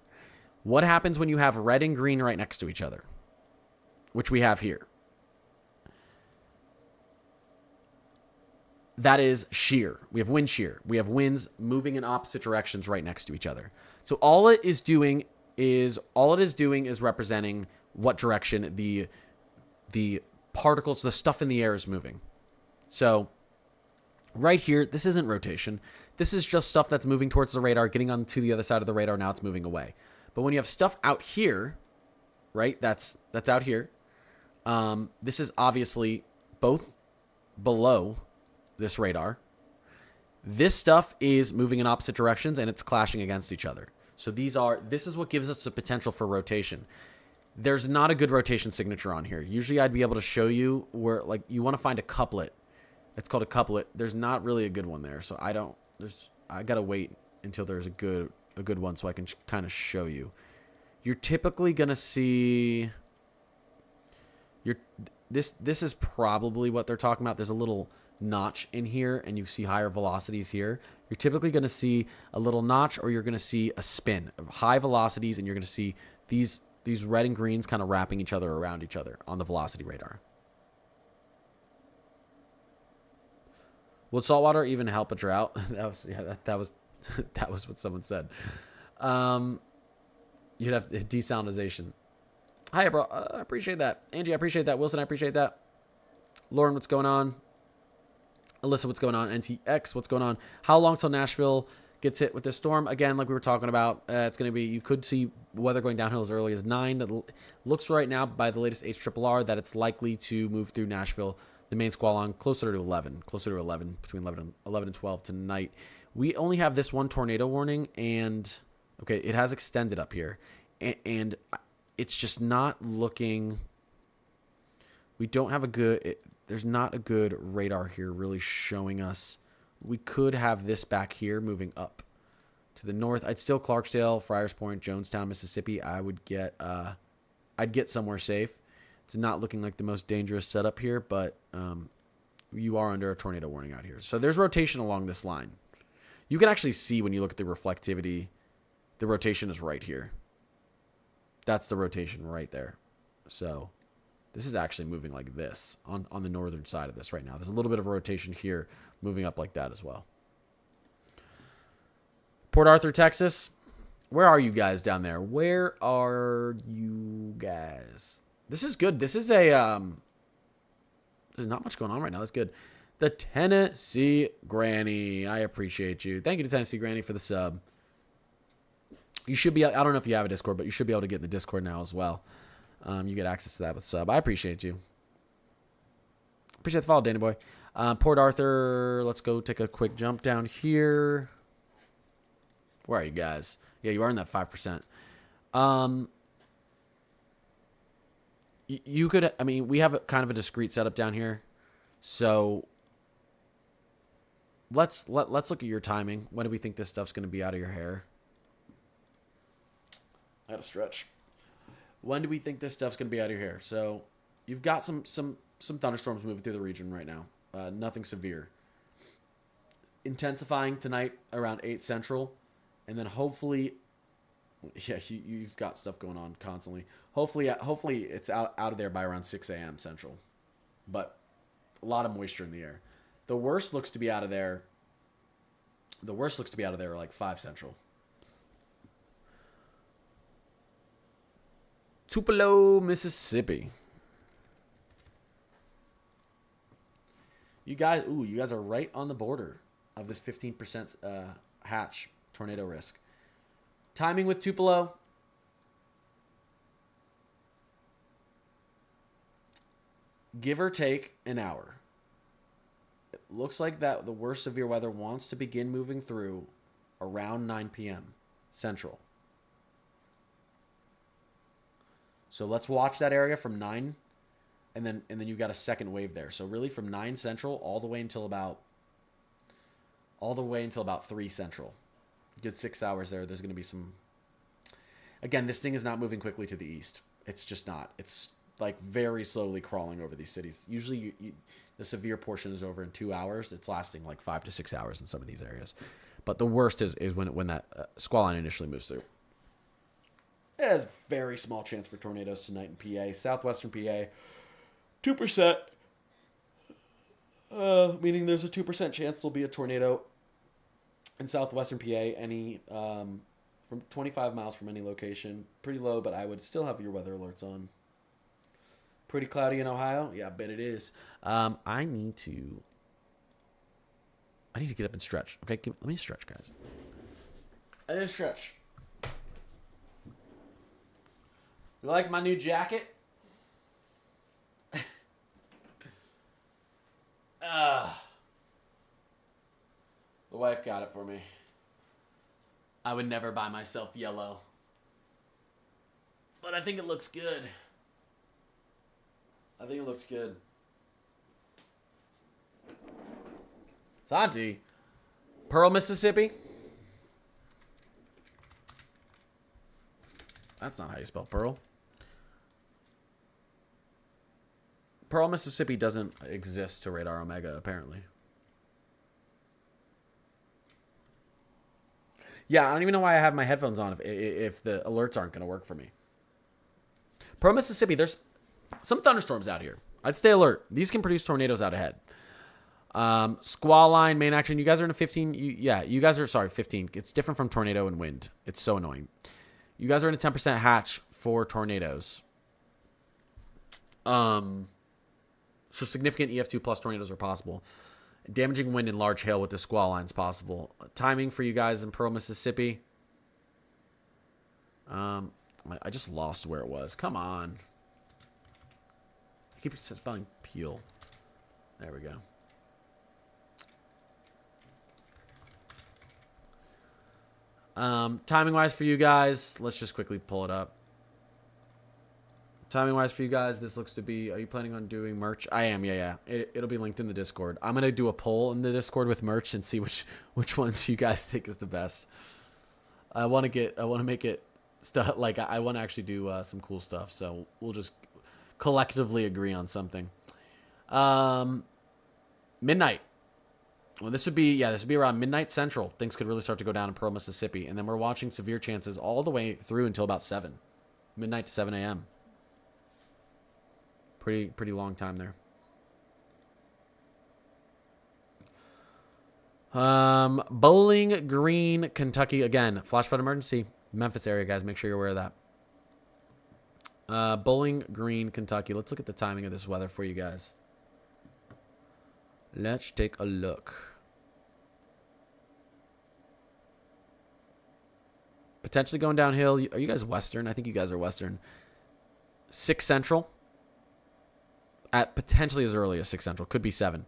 What happens when you have red and green right next to each other? Which we have here. That is shear. We have wind shear. We have winds moving in opposite directions right next to each other. So all it is doing is representing what direction the particles, the stuff in the air is moving. So right here, this isn't rotation. This is just stuff that's moving towards the radar, getting onto the other side of the radar. Now it's moving away. But when you have stuff out here, right, that's out here. This is obviously both below this radar. This stuff is moving in opposite directions and it's clashing against each other. So this is what gives us the potential for rotation. There's not a good rotation signature on here. Usually I'd be able to show you where, like, you want to find a couplet. It's called a couplet. There's not really a good one there. So I got to wait until there's a good one so I can kind of show you. You're typically going to see this is probably what they're talking about. There's a little notch in here and you see higher velocities here. You're typically going to see a little notch or you're going to see a spin of high velocities, and you're going to see these red and greens kind of wrapping each other around each other on the velocity radar. Would saltwater even help a drought? That was what someone said. You'd have desalinization. Hi, bro. I appreciate that. Angie, I appreciate that. Wilson, I appreciate that. Lauren, what's going on? Alyssa, what's going on? NTX, what's going on? How long till Nashville gets hit with this storm? Again, like we were talking about, it's going to be, you could see weather going downhill as early as 9. It looks right now by the latest HRRR that it's likely to move through Nashville, the main squall line, closer to 11, between 11 and 12 tonight. We only have this one tornado warning, and okay, it has extended up here, and it's just not looking. We don't have a good. There's not a good radar here really showing us. We could have this back here moving up to the north. I'd still Clarksdale, Friars Point, Jonestown, Mississippi. I'd get somewhere safe. It's not looking like the most dangerous setup here, but you are under a tornado warning out here. So there's rotation along this line. You can actually see when you look at the reflectivity, the rotation is right here. That's the rotation right there. So this is actually moving like this on the northern side of this right now. There's a little bit of a rotation here moving up like that as well. Port Arthur, Texas. Where are you guys down there? Where are you guys? This is good. This is there's not much going on right now. That's good. The Tennessee Granny. I appreciate you. Thank you to Tennessee Granny for the sub. You should be, I don't know if you have a Discord, but you should be able to get in the Discord now as well. You get access to that with sub. I appreciate you. Appreciate the follow, Danny boy. Port Arthur. Let's go take a quick jump down here. Where are you guys? Yeah, you are in that 5%. You could, I mean, we have kind of a discrete setup down here. So let's look at your timing. When do we think this stuff's going to be out of your hair? I had to stretch. When do we think this stuff's going to be out of your hair? So you've got some thunderstorms moving through the region right now. Nothing severe. intensifying tonight around 8 Central. And then hopefully, yeah, you've got stuff going on constantly. Hopefully it's out of there by around 6 a.m. Central. But a lot of moisture in the air. The worst looks to be out of there. Like 5 Central. Tupelo, Mississippi. You guys are right on the border of this 15% hatch tornado risk. Timing with Tupelo. Give or take an hour. It looks like that the worst severe weather wants to begin moving through around 9 p.m. Central. So let's watch that area from 9, and then you got a second wave there. So really from 9 Central all the way until about 3 Central. Good 6 hours there. There's going to be some. Again, this thing is not moving quickly to the east. It's just not. It's like very slowly crawling over these cities. Usually the severe portion is over in 2 hours. It's lasting like 5 to 6 hours in some of these areas. But the worst is when that squall line initially moves through. It has very small chance for tornadoes tonight in PA. Southwestern PA, 2%. Meaning there's a 2% chance there'll be a tornado in southwestern PA, any from 25 miles from any location. Pretty low, but I would still have your weather alerts on. Pretty cloudy in Ohio? Yeah, I bet it is. I need to get up and stretch. Okay, let me stretch, guys. I need to stretch. You like my new jacket? The wife got it for me. I would never buy myself yellow. But I think it looks good. Santi. Pearl, Mississippi. That's not how you spell Pearl. Pearl, Mississippi doesn't exist to Radar Omega, apparently. Yeah, I don't even know why I have my headphones on if the alerts aren't going to work for me. Pearl, Mississippi, there's some thunderstorms out here. I'd stay alert. These can produce tornadoes out ahead. Squall line, main action. You guys are in a 15. You guys are, 15. It's different from tornado and wind. It's so annoying. You guys are in a 10% hatch for tornadoes. So significant EF2 plus tornadoes are possible. Damaging wind and large hail with the squall line is possible. Timing for you guys in Pearl, Mississippi. I just lost where it was. Come on. I keep spelling Peel. There we go. Timing wise for you guys, let's just quickly pull it up. Timing wise for you guys, this looks to be, are you planning on doing merch? I am, yeah. It'll be linked in the Discord. I'm going to do a poll in the Discord with merch and see which ones you guys think is the best. I want to make it stuff like I want to actually do some cool stuff. So we'll just collectively agree on something. Midnight. Well, this would be around midnight Central. Things could really start to go down in Pearl, Mississippi. And then we're watching severe chances all the way through until about 7. Midnight to 7 a.m. Pretty long time there. Bowling Green, Kentucky. Again, flash flood emergency. Memphis area, guys. Make sure you're aware of that. Bowling Green, Kentucky. Let's look at the timing of this weather for you guys. Let's take a look. Potentially going downhill. Are you guys western? I think you guys are western. 6 Central. At potentially as early as 6 Central. Could be 7.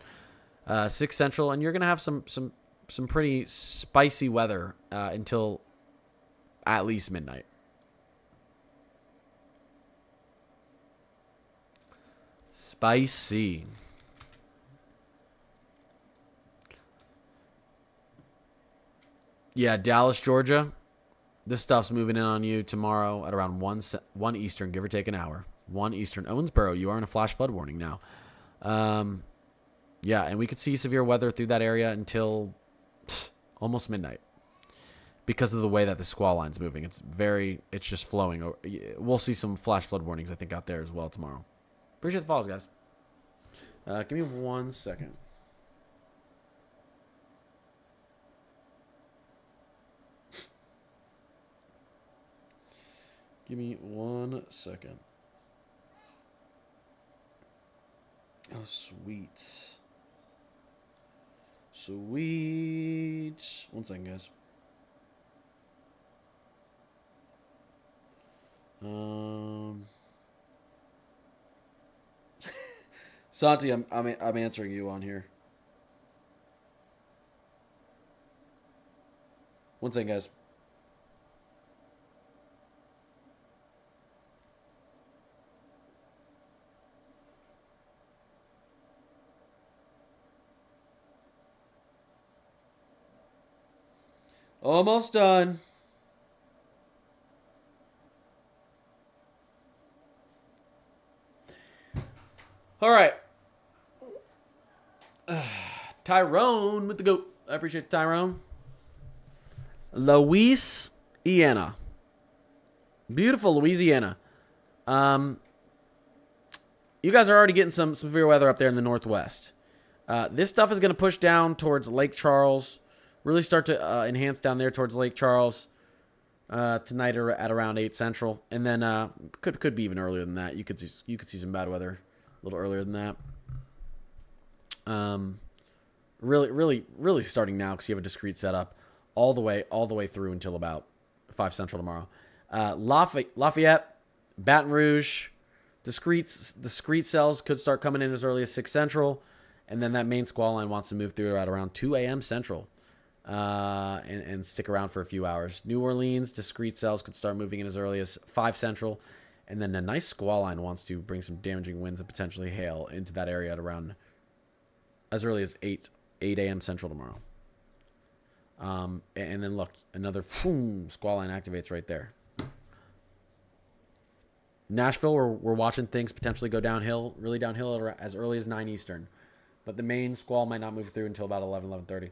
6 Central. And you're going to have some pretty spicy weather until at least midnight. Spicy. Yeah, Dallas, Georgia. This stuff's moving in on you tomorrow at around 1 Eastern, give or take an hour. 1 Eastern. Owensboro, you are in a flash flood warning now. Yeah, and we could see severe weather through that area until almost midnight, because of the way that the squall line's moving. It's just flowing. We'll see some flash flood warnings, I think, out there as well tomorrow. Appreciate the follows, guys. Give me 1 second. Give me 1 second. Oh, sweet. Sweet. 1 second, guys. Santi, I'm answering you on here. 1 second, guys. Almost done. All right. Tyrone with the goat. I appreciate Tyrone. Louisiana. Beautiful Louisiana. You guys are already getting some severe weather up there in the northwest. This stuff is going to push down towards Lake Charles. Really start to enhance down there towards Lake Charles tonight at around 8 Central. And then could be even earlier than that. You could see some bad weather a little earlier than that. Really starting now because you have a discrete setup all the way through until about 5 Central tomorrow. Lafayette, Baton Rouge, discrete cells could start coming in as early as 6 Central, and then that main squall line wants to move through at around 2 a.m. Central and stick around for a few hours. New Orleans, discrete cells could start moving in as early as 5 Central, and then a nice squall line wants to bring some damaging winds and potentially hail into that area at around as early as 8 a.m. Central tomorrow. And then look, another squall line activates right there. Nashville, we're watching things potentially go downhill, really downhill as early as 9 Eastern. But the main squall might not move through until about 11:30.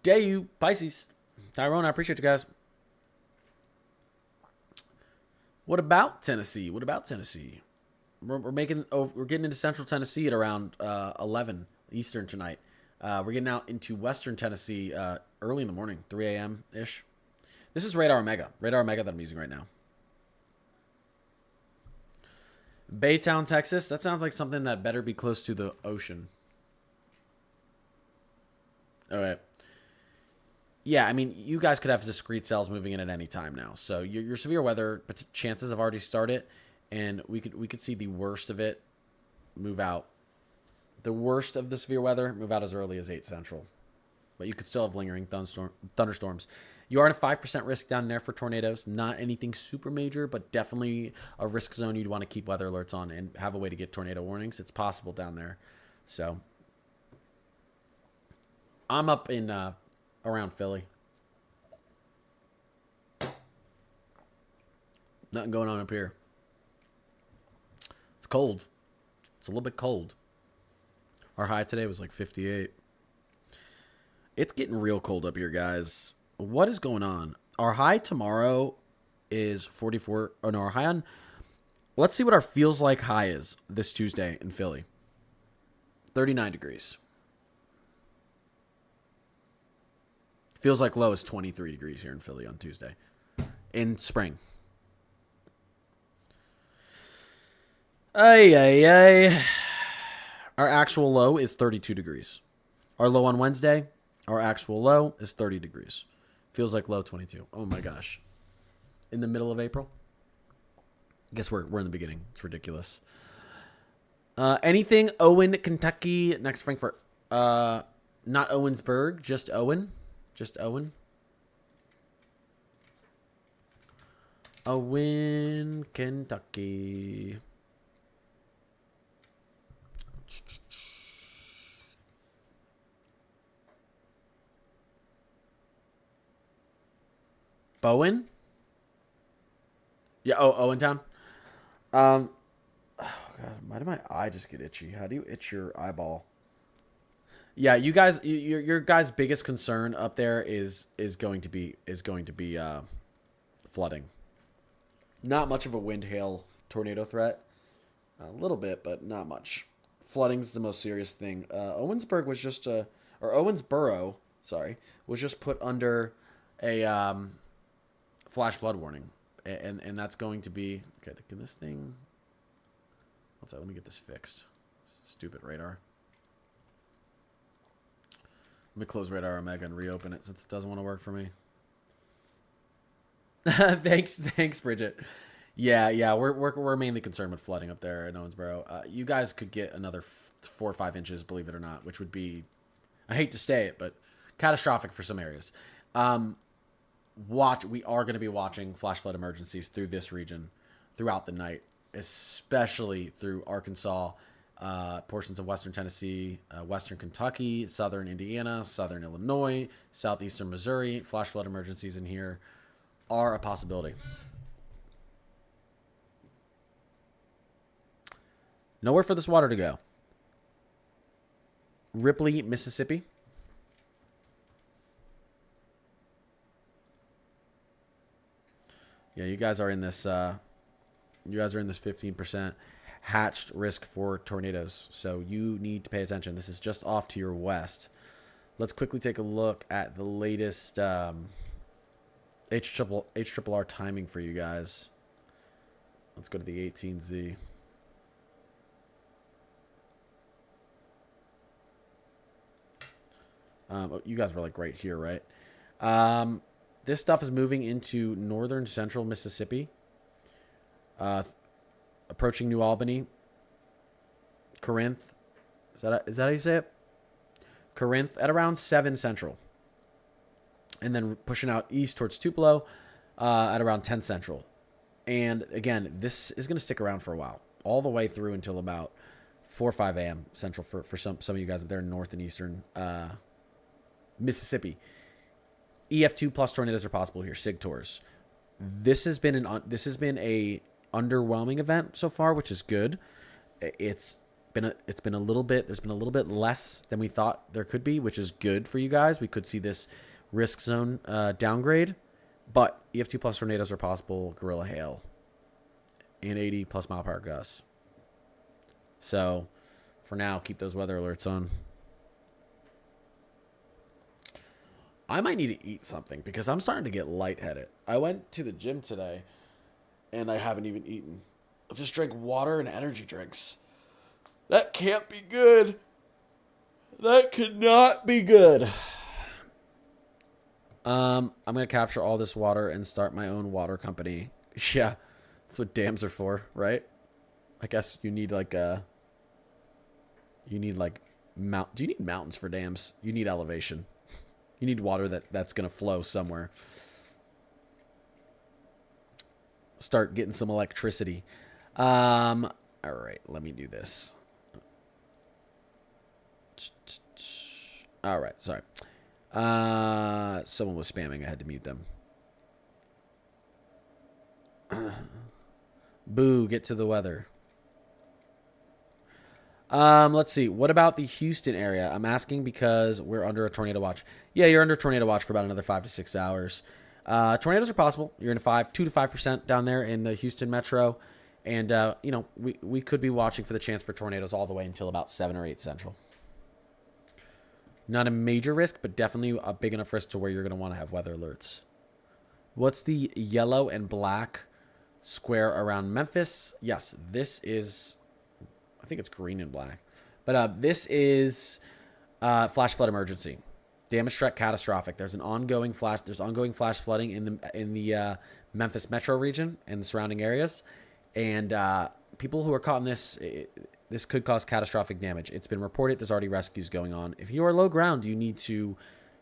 Dayu, Pisces. Tyrone, I appreciate you guys. What about Tennessee? We're getting into Central Tennessee at around 11 Eastern tonight. We're getting out into Western Tennessee early in the morning, 3 a.m. ish. This is Radar Omega that I'm using right now. Baytown, Texas. That sounds like something that better be close to the ocean. All right. Yeah, I mean, you guys could have discrete cells moving in at any time now. So your severe weather chances have already started, and we could see the worst of it move out. The worst of the severe weather move out as early as 8 Central. But you could still have lingering thunderstorms. You are at a 5% risk down there for tornadoes. Not anything super major, but definitely a risk zone you'd want to keep weather alerts on and have a way to get tornado warnings. It's possible down there. So I'm up in around Philly. Nothing going on up here. It's cold. It's a little bit cold. Our high today was like 58. It's getting real cold up here, guys. What is going on? Our high tomorrow is 44. Oh, no, our high on... Let's see what our feels like high is this Tuesday in Philly. 39 degrees. Feels like low is 23 degrees here in Philly on Tuesday. In spring. Ay. Our actual low is 32 degrees. Our low on Wednesday, our actual low is 30 degrees. Feels like low 22. Oh my gosh. In the middle of April? I guess we're in the beginning. It's ridiculous. Anything Owen, Kentucky, next Frankfurt. Not Owensburg, just Owen. Just Owen. Owen, Kentucky. Bowen? Yeah, Owentown. Oh God, why did my eye just get itchy? How do you itch your eyeball? Yeah, you guys, your guys' biggest concern up there is going to be flooding. Not much of a wind, hail, tornado threat. A little bit, but not much. Flooding's the most serious thing. Owensburg was just or Owensboro, sorry, was just put under a flash flood warning, and that's going to be okay. Can this thing? Let's let me get this fixed. Stupid radar. Let me close Radar Omega and reopen it since it doesn't want to work for me. Thanks, Bridget. Yeah, we're mainly concerned with flooding up there in Owensboro. You guys could get another 4 or 5 inches, believe it or not, which would be, I hate to say it, but catastrophic for some areas. We are going to be watching flash flood emergencies through this region throughout the night, especially through Arkansas, portions of western Tennessee, western Kentucky, southern Indiana, southern Illinois, southeastern Missouri. Flash flood emergencies in here are a possibility. Nowhere for this water to go. Ripley, Mississippi. Yeah, you guys are in this 15% hatched risk for tornadoes. So you need to pay attention. This is just off to your west. Let's quickly take a look at the latest HRRR timing for you guys. Let's go to the 18Z. You guys were like right here, right? This stuff is moving into northern central Mississippi, approaching New Albany, Corinth. Is that how you say it? Corinth at around 7 central, and then pushing out east towards Tupelo at around 10 central. And again, this is going to stick around for a while, all the way through until about 4 or 5 a.m. central for some of you guys up there in north and eastern Mississippi. EF2 plus tornadoes are possible here. SIGTORs. This has been a underwhelming event so far, which is good. It's been a little bit. There's been a little bit less than we thought there could be, which is good for you guys. We could see this risk zone downgrade, but EF2 plus tornadoes are possible. Gorilla hail and 80 plus mile per hour gusts. So for now, keep those weather alerts on. I might need to eat something because I'm starting to get lightheaded. I went to the gym today and I haven't even eaten. I just drank water and energy drinks. That can't be good. That could not be good. I'm going to capture all this water and start my own water company. Yeah, that's what dams are for, right? I guess you need like do you need mountains for dams? You need elevation. You need water that's going to flow somewhere. Start getting some electricity. All right, let me do this. All right, sorry. Someone was spamming. I had to mute them. Boo, get to the weather. Let's see. What about the Houston area? I'm asking because we're under a tornado watch. Yeah, you're under tornado watch for about another 5 to 6 hours. Tornadoes are possible. You're in 2 to 5% down there in the Houston metro. And, we could be watching for the chance for tornadoes all the way until about 7 or 8 central. Not a major risk, but definitely a big enough risk to where you're going to want to have weather alerts. What's the yellow and black square around Memphis? Yes, this is... I think it's green and black. But this is flash flood emergency. Damage threat catastrophic. There's ongoing flash flooding in the Memphis metro region and the surrounding areas. And people who are caught in this could cause catastrophic damage. It's been reported. There's already rescues going on. If you are low ground, you need to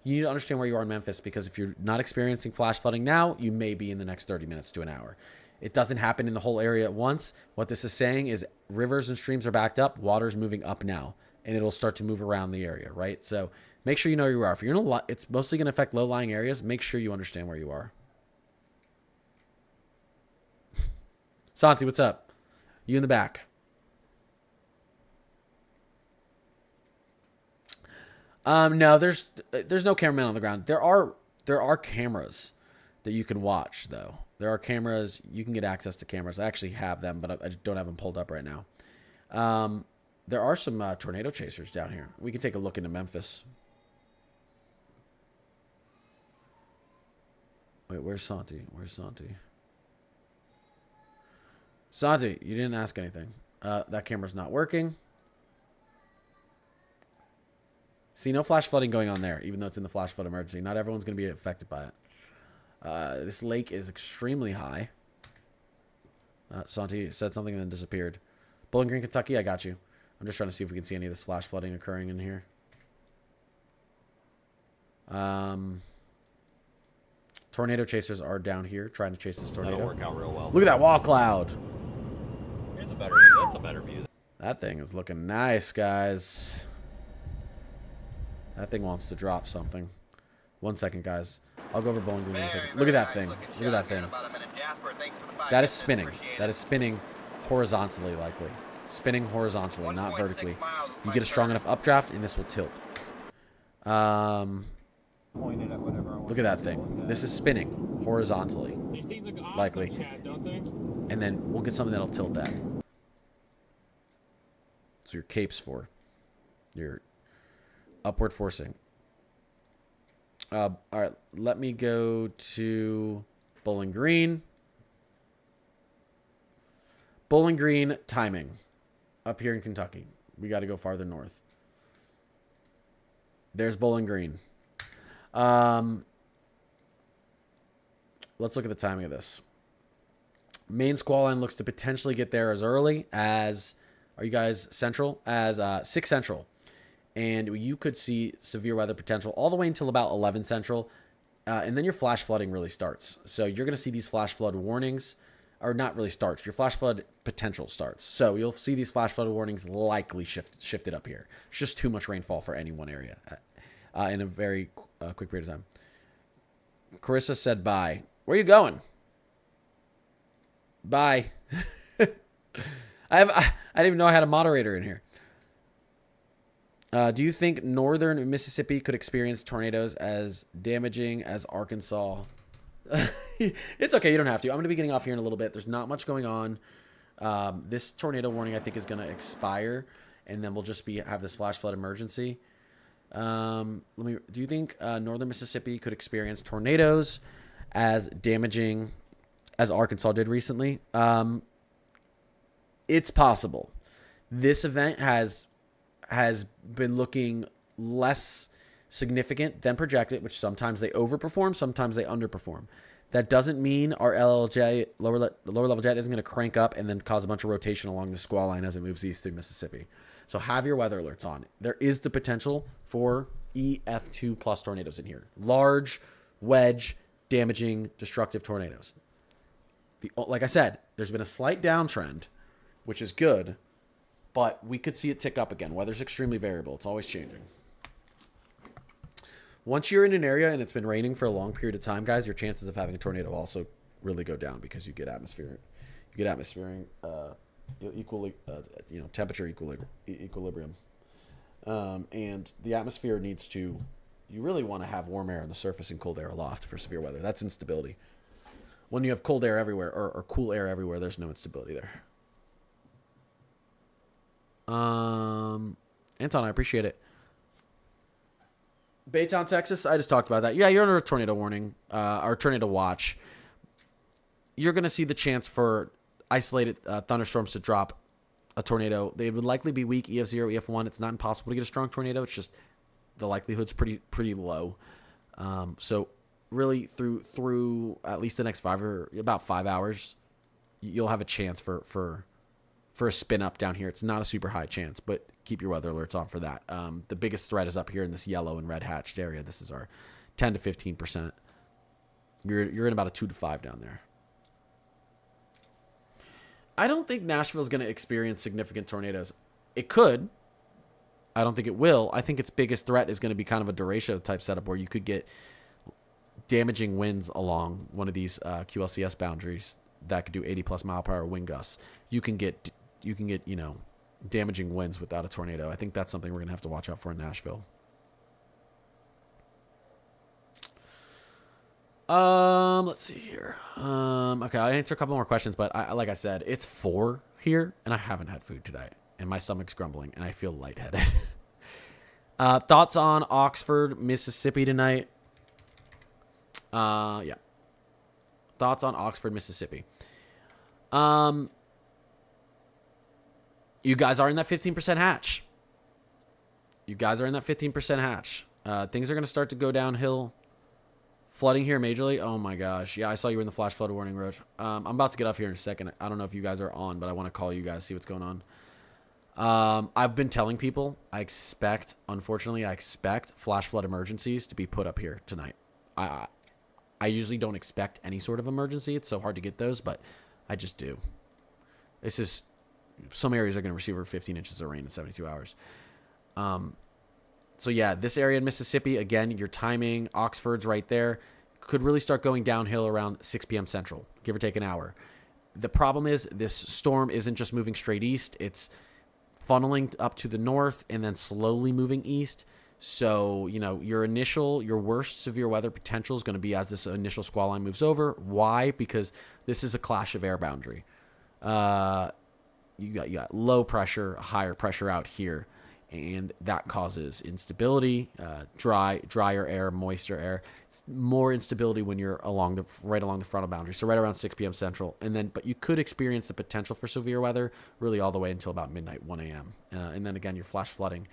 understand where you are in Memphis, because if you're not experiencing flash flooding now, you may be in the next 30 minutes to an hour. It doesn't happen in the whole area at once. What this is saying is rivers and streams are backed up. Water's moving up now, and it'll start to move around the area, right? So make sure you know where you are. If you're in it's mostly going to affect low-lying areas. Make sure you understand where you are. Santi, what's up? You in the back. No, there's no cameraman on the ground. There are cameras that you can watch though. There are cameras. You can get access to cameras. I actually have them, but I just don't have them pulled up right now. There are some tornado chasers down here. We can take a look into Memphis. Wait, where's Santi? Where's Santi? Santi, you didn't ask anything. That camera's not working. See, no flash flooding going on there, even though it's in the flash flood emergency. Not everyone's going to be affected by it. This lake is extremely high. Santi said something and then disappeared. Bowling Green, Kentucky, I got you. I'm just trying to see if we can see any of this flash flooding occurring in here. Tornado chasers are down here trying to chase this tornado. That'll work out real well. Look at that wall cloud. Here's a better view. That's a better view. That thing is looking nice, guys. That thing wants to drop something. 1 second, guys. I'll go over Bowling Green in a second. Look at that thing. Look at that thing. That is spinning. That is spinning horizontally, likely. Spinning horizontally, not vertically. You get a strong enough updraft, and this will tilt. Look at that thing. This is spinning horizontally, These things look awesome, likely. Chad, don't they? And then we'll get something that'll tilt that. So your cape's for. Your upward forcing. All right, let me go to Bowling Green. Bowling Green timing. Up here in Kentucky. We got to go farther north. There's Bowling Green. Let's look at the timing of this. Main squall line looks to potentially get there as early as, are you guys central? As 6 central. And you could see severe weather potential all the way until about 11 central. And then your flash flooding really starts. So you're going to see these flash flood warnings, or not really starts. Your flash flood potential starts. So you'll see these flash flood warnings likely shifted up here. It's just too much rainfall for any one area in a very quick period of time. Carissa said bye. Where are you going? Bye. I didn't even know I had a moderator in here. Do you think northern Mississippi could experience tornadoes as damaging as Arkansas? It's okay. You don't have to. I'm going to be getting off here in a little bit. There's not much going on. This tornado warning, I think, is going to expire, and then we'll just have this flash flood emergency. Do you think northern Mississippi could experience tornadoes as damaging as Arkansas did recently? It's possible. This event has been looking less significant than projected, which sometimes they overperform, sometimes they underperform. That doesn't mean our LLJ, lower level jet, isn't going to crank up and then cause a bunch of rotation along the squall line as it moves east through Mississippi. So have your weather alerts on. There is the potential for EF2 plus tornadoes in here. Large, wedge, damaging, destructive tornadoes. Like I said, there's been a slight downtrend, which is good, but we could see it tick up again. Weather's extremely variable. It's always changing. Once you're in an area and it's been raining for a long period of time, guys, your chances of having a tornado also really go down because you get atmospheric temperature equilibrium. And the atmosphere needs to, you really want to have warm air on the surface and cold air aloft for severe weather. That's instability. When you have cold air everywhere or cool air everywhere, there's no instability there. Anton, I appreciate it. Baytown, Texas, I just talked about that. Yeah, you're under a tornado warning, or tornado watch. You're going to see the chance for isolated thunderstorms to drop a tornado. They would likely be weak, EF0, EF1. It's not impossible to get a strong tornado. It's just the likelihood's pretty low. So really through at least the next about 5 hours, you'll have a chance for a spin up down here. It's not a super high chance, but keep your weather alerts on for that. The biggest threat is up here in this yellow and red hatched area. This is our 10 to 15%. You're in about a 2 to 5 down there. I don't think Nashville is going to experience significant tornadoes. It could. I don't think it will. I think its biggest threat is going to be kind of a derecho type setup where you could get damaging winds along one of these QLCS boundaries that could do 80 plus mile per hour wind gusts. You can get damaging winds without a tornado. I think that's something we're going to have to watch out for in Nashville. Let's see here. Okay, I'll answer a couple more questions, but like I said, it's 4 here, and I haven't had food today, and my stomach's grumbling, and I feel lightheaded. Thoughts on Oxford, Mississippi tonight? Yeah. Thoughts on Oxford, Mississippi? You guys are in that 15% hatch. You guys are in that 15% hatch. Things are going to start to go downhill. Flooding here majorly. Oh my gosh. Yeah, I saw you were in the flash flood warning, Roach. I'm about to get off here in a second. I don't know if you guys are on, but I want to call you guys, see what's going on. I've been telling people unfortunately, I expect flash flood emergencies to be put up here tonight. I usually don't expect any sort of emergency. It's so hard to get those, but I just do. This is, some areas are going to receive over 15 inches of rain in 72 hours. So yeah, this area in Mississippi, again, your timing, Oxford's right there, could really start going downhill around 6 p.m. Central, give or take an hour. The problem is this storm isn't just moving straight east. It's funneling up to the north and then slowly moving east. So, you know, your worst severe weather potential is going to be as this initial squall line moves over. Why? Because this is a clash of air boundary. You got low pressure, higher pressure out here. And that causes instability, drier air, moister air. It's more instability when you're right along the frontal boundary, so right around 6 p.m. Central. But you could experience the potential for severe weather really all the way until about midnight, 1 a.m. And then again, your flash flooding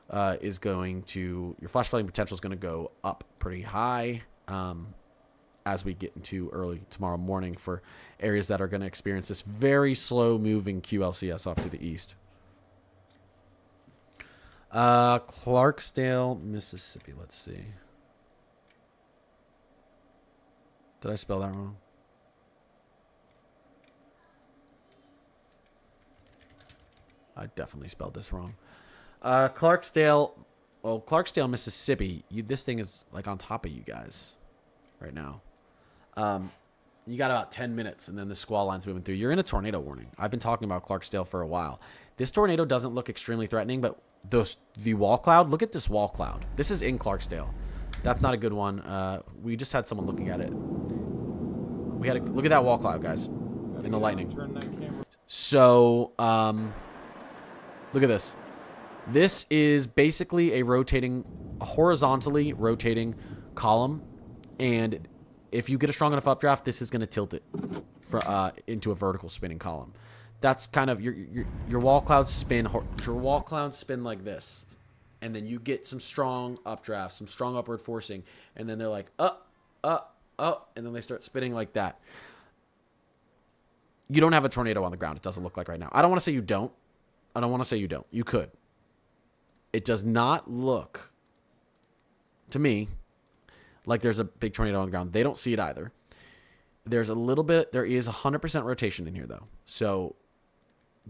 potential is going to go up pretty high as we get into early tomorrow morning for areas that are going to experience this very slow moving QLCS off to the east. Clarksdale, Mississippi. Let's see. Did I spell that wrong? I definitely spelled this wrong. Clarksdale, Mississippi. This thing is like on top of you guys right now. You got about 10 minutes, and then the squall line's moving through. You're in a tornado warning. I've been talking about Clarksdale for a while. This tornado doesn't look extremely threatening, but the wall cloud, look at this wall cloud. This is in Clarksdale. That's not a good one. We just had someone looking at it. Look at that wall cloud, guys, in the lightning. Turn that camera. So, look at this. This is basically a horizontally rotating column, and if you get a strong enough updraft, this is going to tilt it into a vertical spinning column. That's kind of your wall clouds spin. Your wall clouds spin like this, and then you get some strong updrafts, some strong upward forcing, and then they're like up, and then they start spinning like that. You don't have a tornado on the ground. It doesn't look like right now. I don't want to say you don't. You could. It does not look to me like there's a big tornado on the ground. They don't see it either. There is 100% rotation in here though. So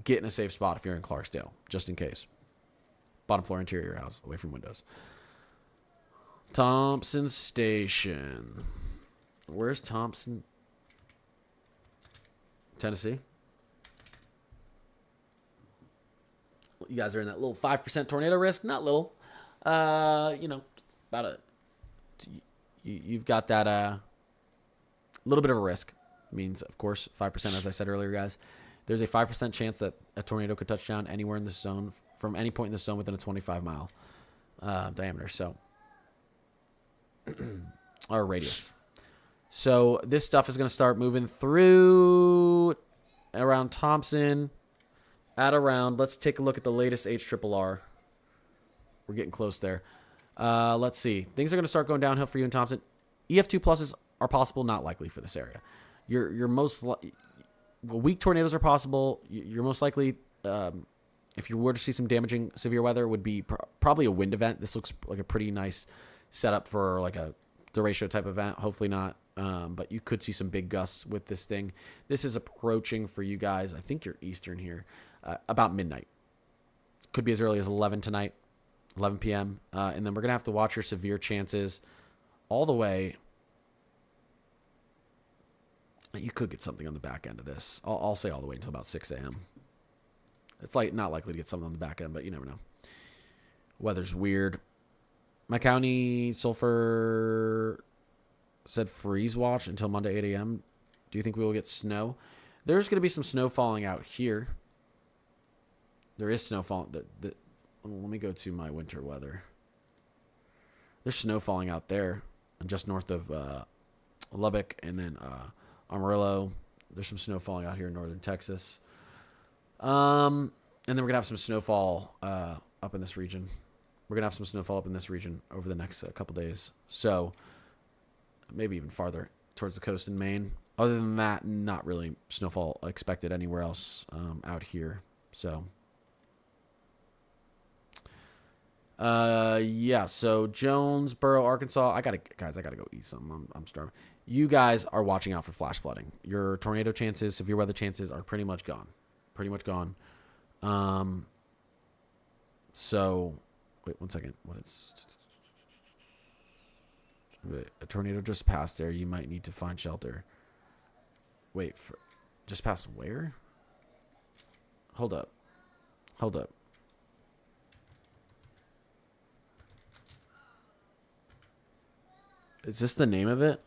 get in a safe spot if you're in Clarksdale, just in case. Bottom floor interior house, away from windows. Thompson Station. Where's Thompson? Tennessee. You guys are in that little 5% tornado risk. Not little. You've got that little bit of a risk. Means, of course, 5%, as I said earlier, guys. There's a 5% chance that a tornado could touch down anywhere in this zone, from any point in this zone within a 25-mile diameter. So, or radius. So this stuff is going to start moving through around Thompson at around. Let's take a look at the latest HRRR. We're getting close there. Let's see. Things are going to start going downhill for you in Thompson. EF2 pluses are possible, not likely for this area. Your weak tornadoes are possible. You're most likely, if you were to see some damaging severe weather, would be probably a wind event. This looks like a pretty nice setup for like a derecho type event. Hopefully not. But you could see some big gusts with this thing. This is approaching for you guys. I think you're Eastern here, about midnight. Could be as early as 11 tonight, 11 p.m. And then we're going to have to watch your severe chances all the way. You could get something on the back end of this. I'll say all the way until about 6 a.m. It's like not likely to get something on the back end, but you never know. Weather's weird. My county, Sulphur. said freeze watch until Monday 8 a.m. Do you think we will get snow? There's going to be some snow falling out here. There is snow falling. Let me go to my winter weather. There's snow falling out there, just north of Lubbock, and then Amarillo. There's some snow falling out here in northern Texas. And then we're gonna have some snowfall up in this region. We're gonna have some snowfall up in this region over the next couple days. So maybe even farther towards the coast in Maine. Other than that, not really snowfall expected anywhere else out here. So. Yeah, so Jonesboro, Arkansas. I gotta go eat something. I'm starving. You guys are watching out for flash flooding. Your tornado chances, severe weather chances are pretty much gone. So wait 1 second. What is a tornado just passed there? You might need to find shelter. Wait, just past where? Hold up. Is this the name of it?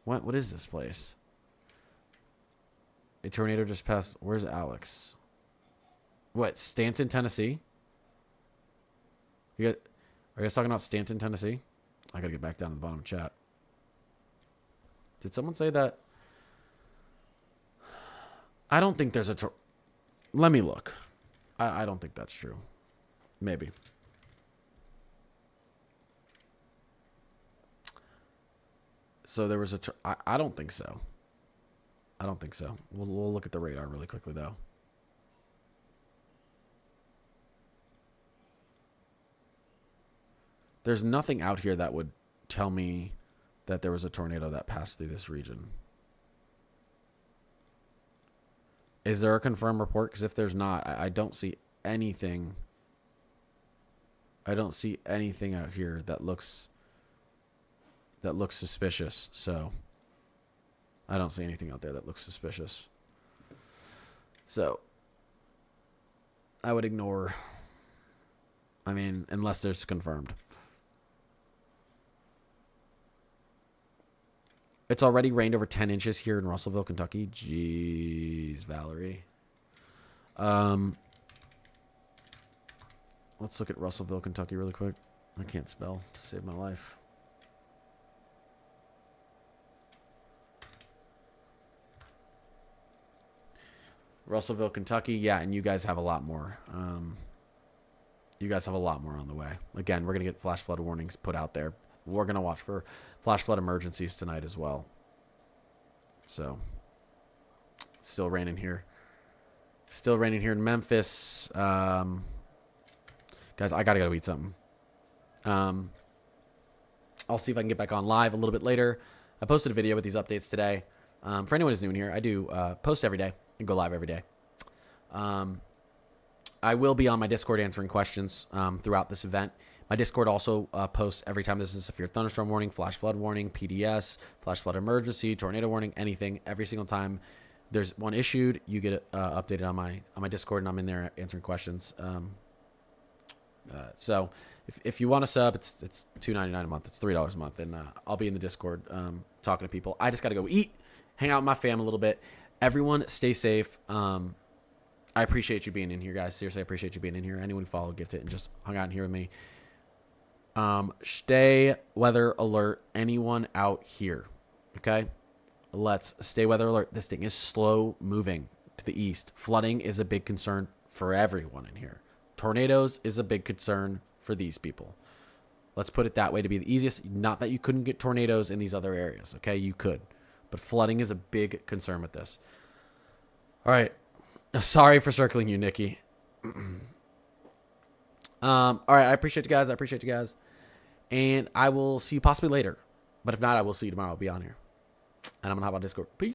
What is this place? A tornado just passed. Where's Alex? What, Stanton, Tennessee? Are you guys talking about Stanton, Tennessee? I gotta get back down to the bottom of chat. Did someone say that? I don't think there's a let me look. I don't think that's true. Maybe. So there was I don't think so. We'll look at the radar really quickly, though. There's nothing out here that would tell me that there was a tornado that passed through this region. Is there a confirmed report? Because if there's not, I don't see anything. I don't see anything out here that looks suspicious. So I don't see anything out there that looks suspicious. So I would ignore. I mean, unless there's confirmed. It's already rained over 10 inches here in Russellville, Kentucky. Jeez, Valerie. Let's look at Russellville, Kentucky really quick. I can't spell to save my life. Russellville, Kentucky. Yeah, and you guys have a lot more. You guys have a lot more on the way. Again, we're going to get flash flood warnings put out there. We're going to watch for flash flood emergencies tonight as well. So, still raining here. Still raining here in Memphis. Guys, I got to go eat something. I'll see if I can get back on live a little bit later. I posted a video with these updates today. For anyone who's new in here, I do post every day and go live every day. I will be on my Discord answering questions throughout this event. My Discord also posts every time there's a severe thunderstorm warning, flash flood warning, PDS, flash flood emergency, tornado warning, anything. Every single time there's one issued, you get it updated on my Discord, and I'm in there answering questions. So if you want to sub, it's $2.99 a month. It's $3 a month, and I'll be in the Discord talking to people. I just got to go eat, hang out with my fam a little bit. Everyone, stay safe. I appreciate you being in here, guys. Seriously, I appreciate you being in here. Anyone who followed, Gift It, and just hung out in here with me. Stay weather alert. Anyone out here, okay? Let's stay weather alert. This thing is slow moving to the east. Flooding is a big concern for everyone in here. Tornadoes is a big concern for these people. Let's put it that way to be the easiest. Not that you couldn't get tornadoes in these other areas, okay? You could. But flooding is a big concern with this. All right. Sorry for circling you, Nikki. All right. I appreciate you guys. And I will see you possibly later. But if not, I will see you tomorrow. I'll be on here. And I'm going to hop on Discord. Peace.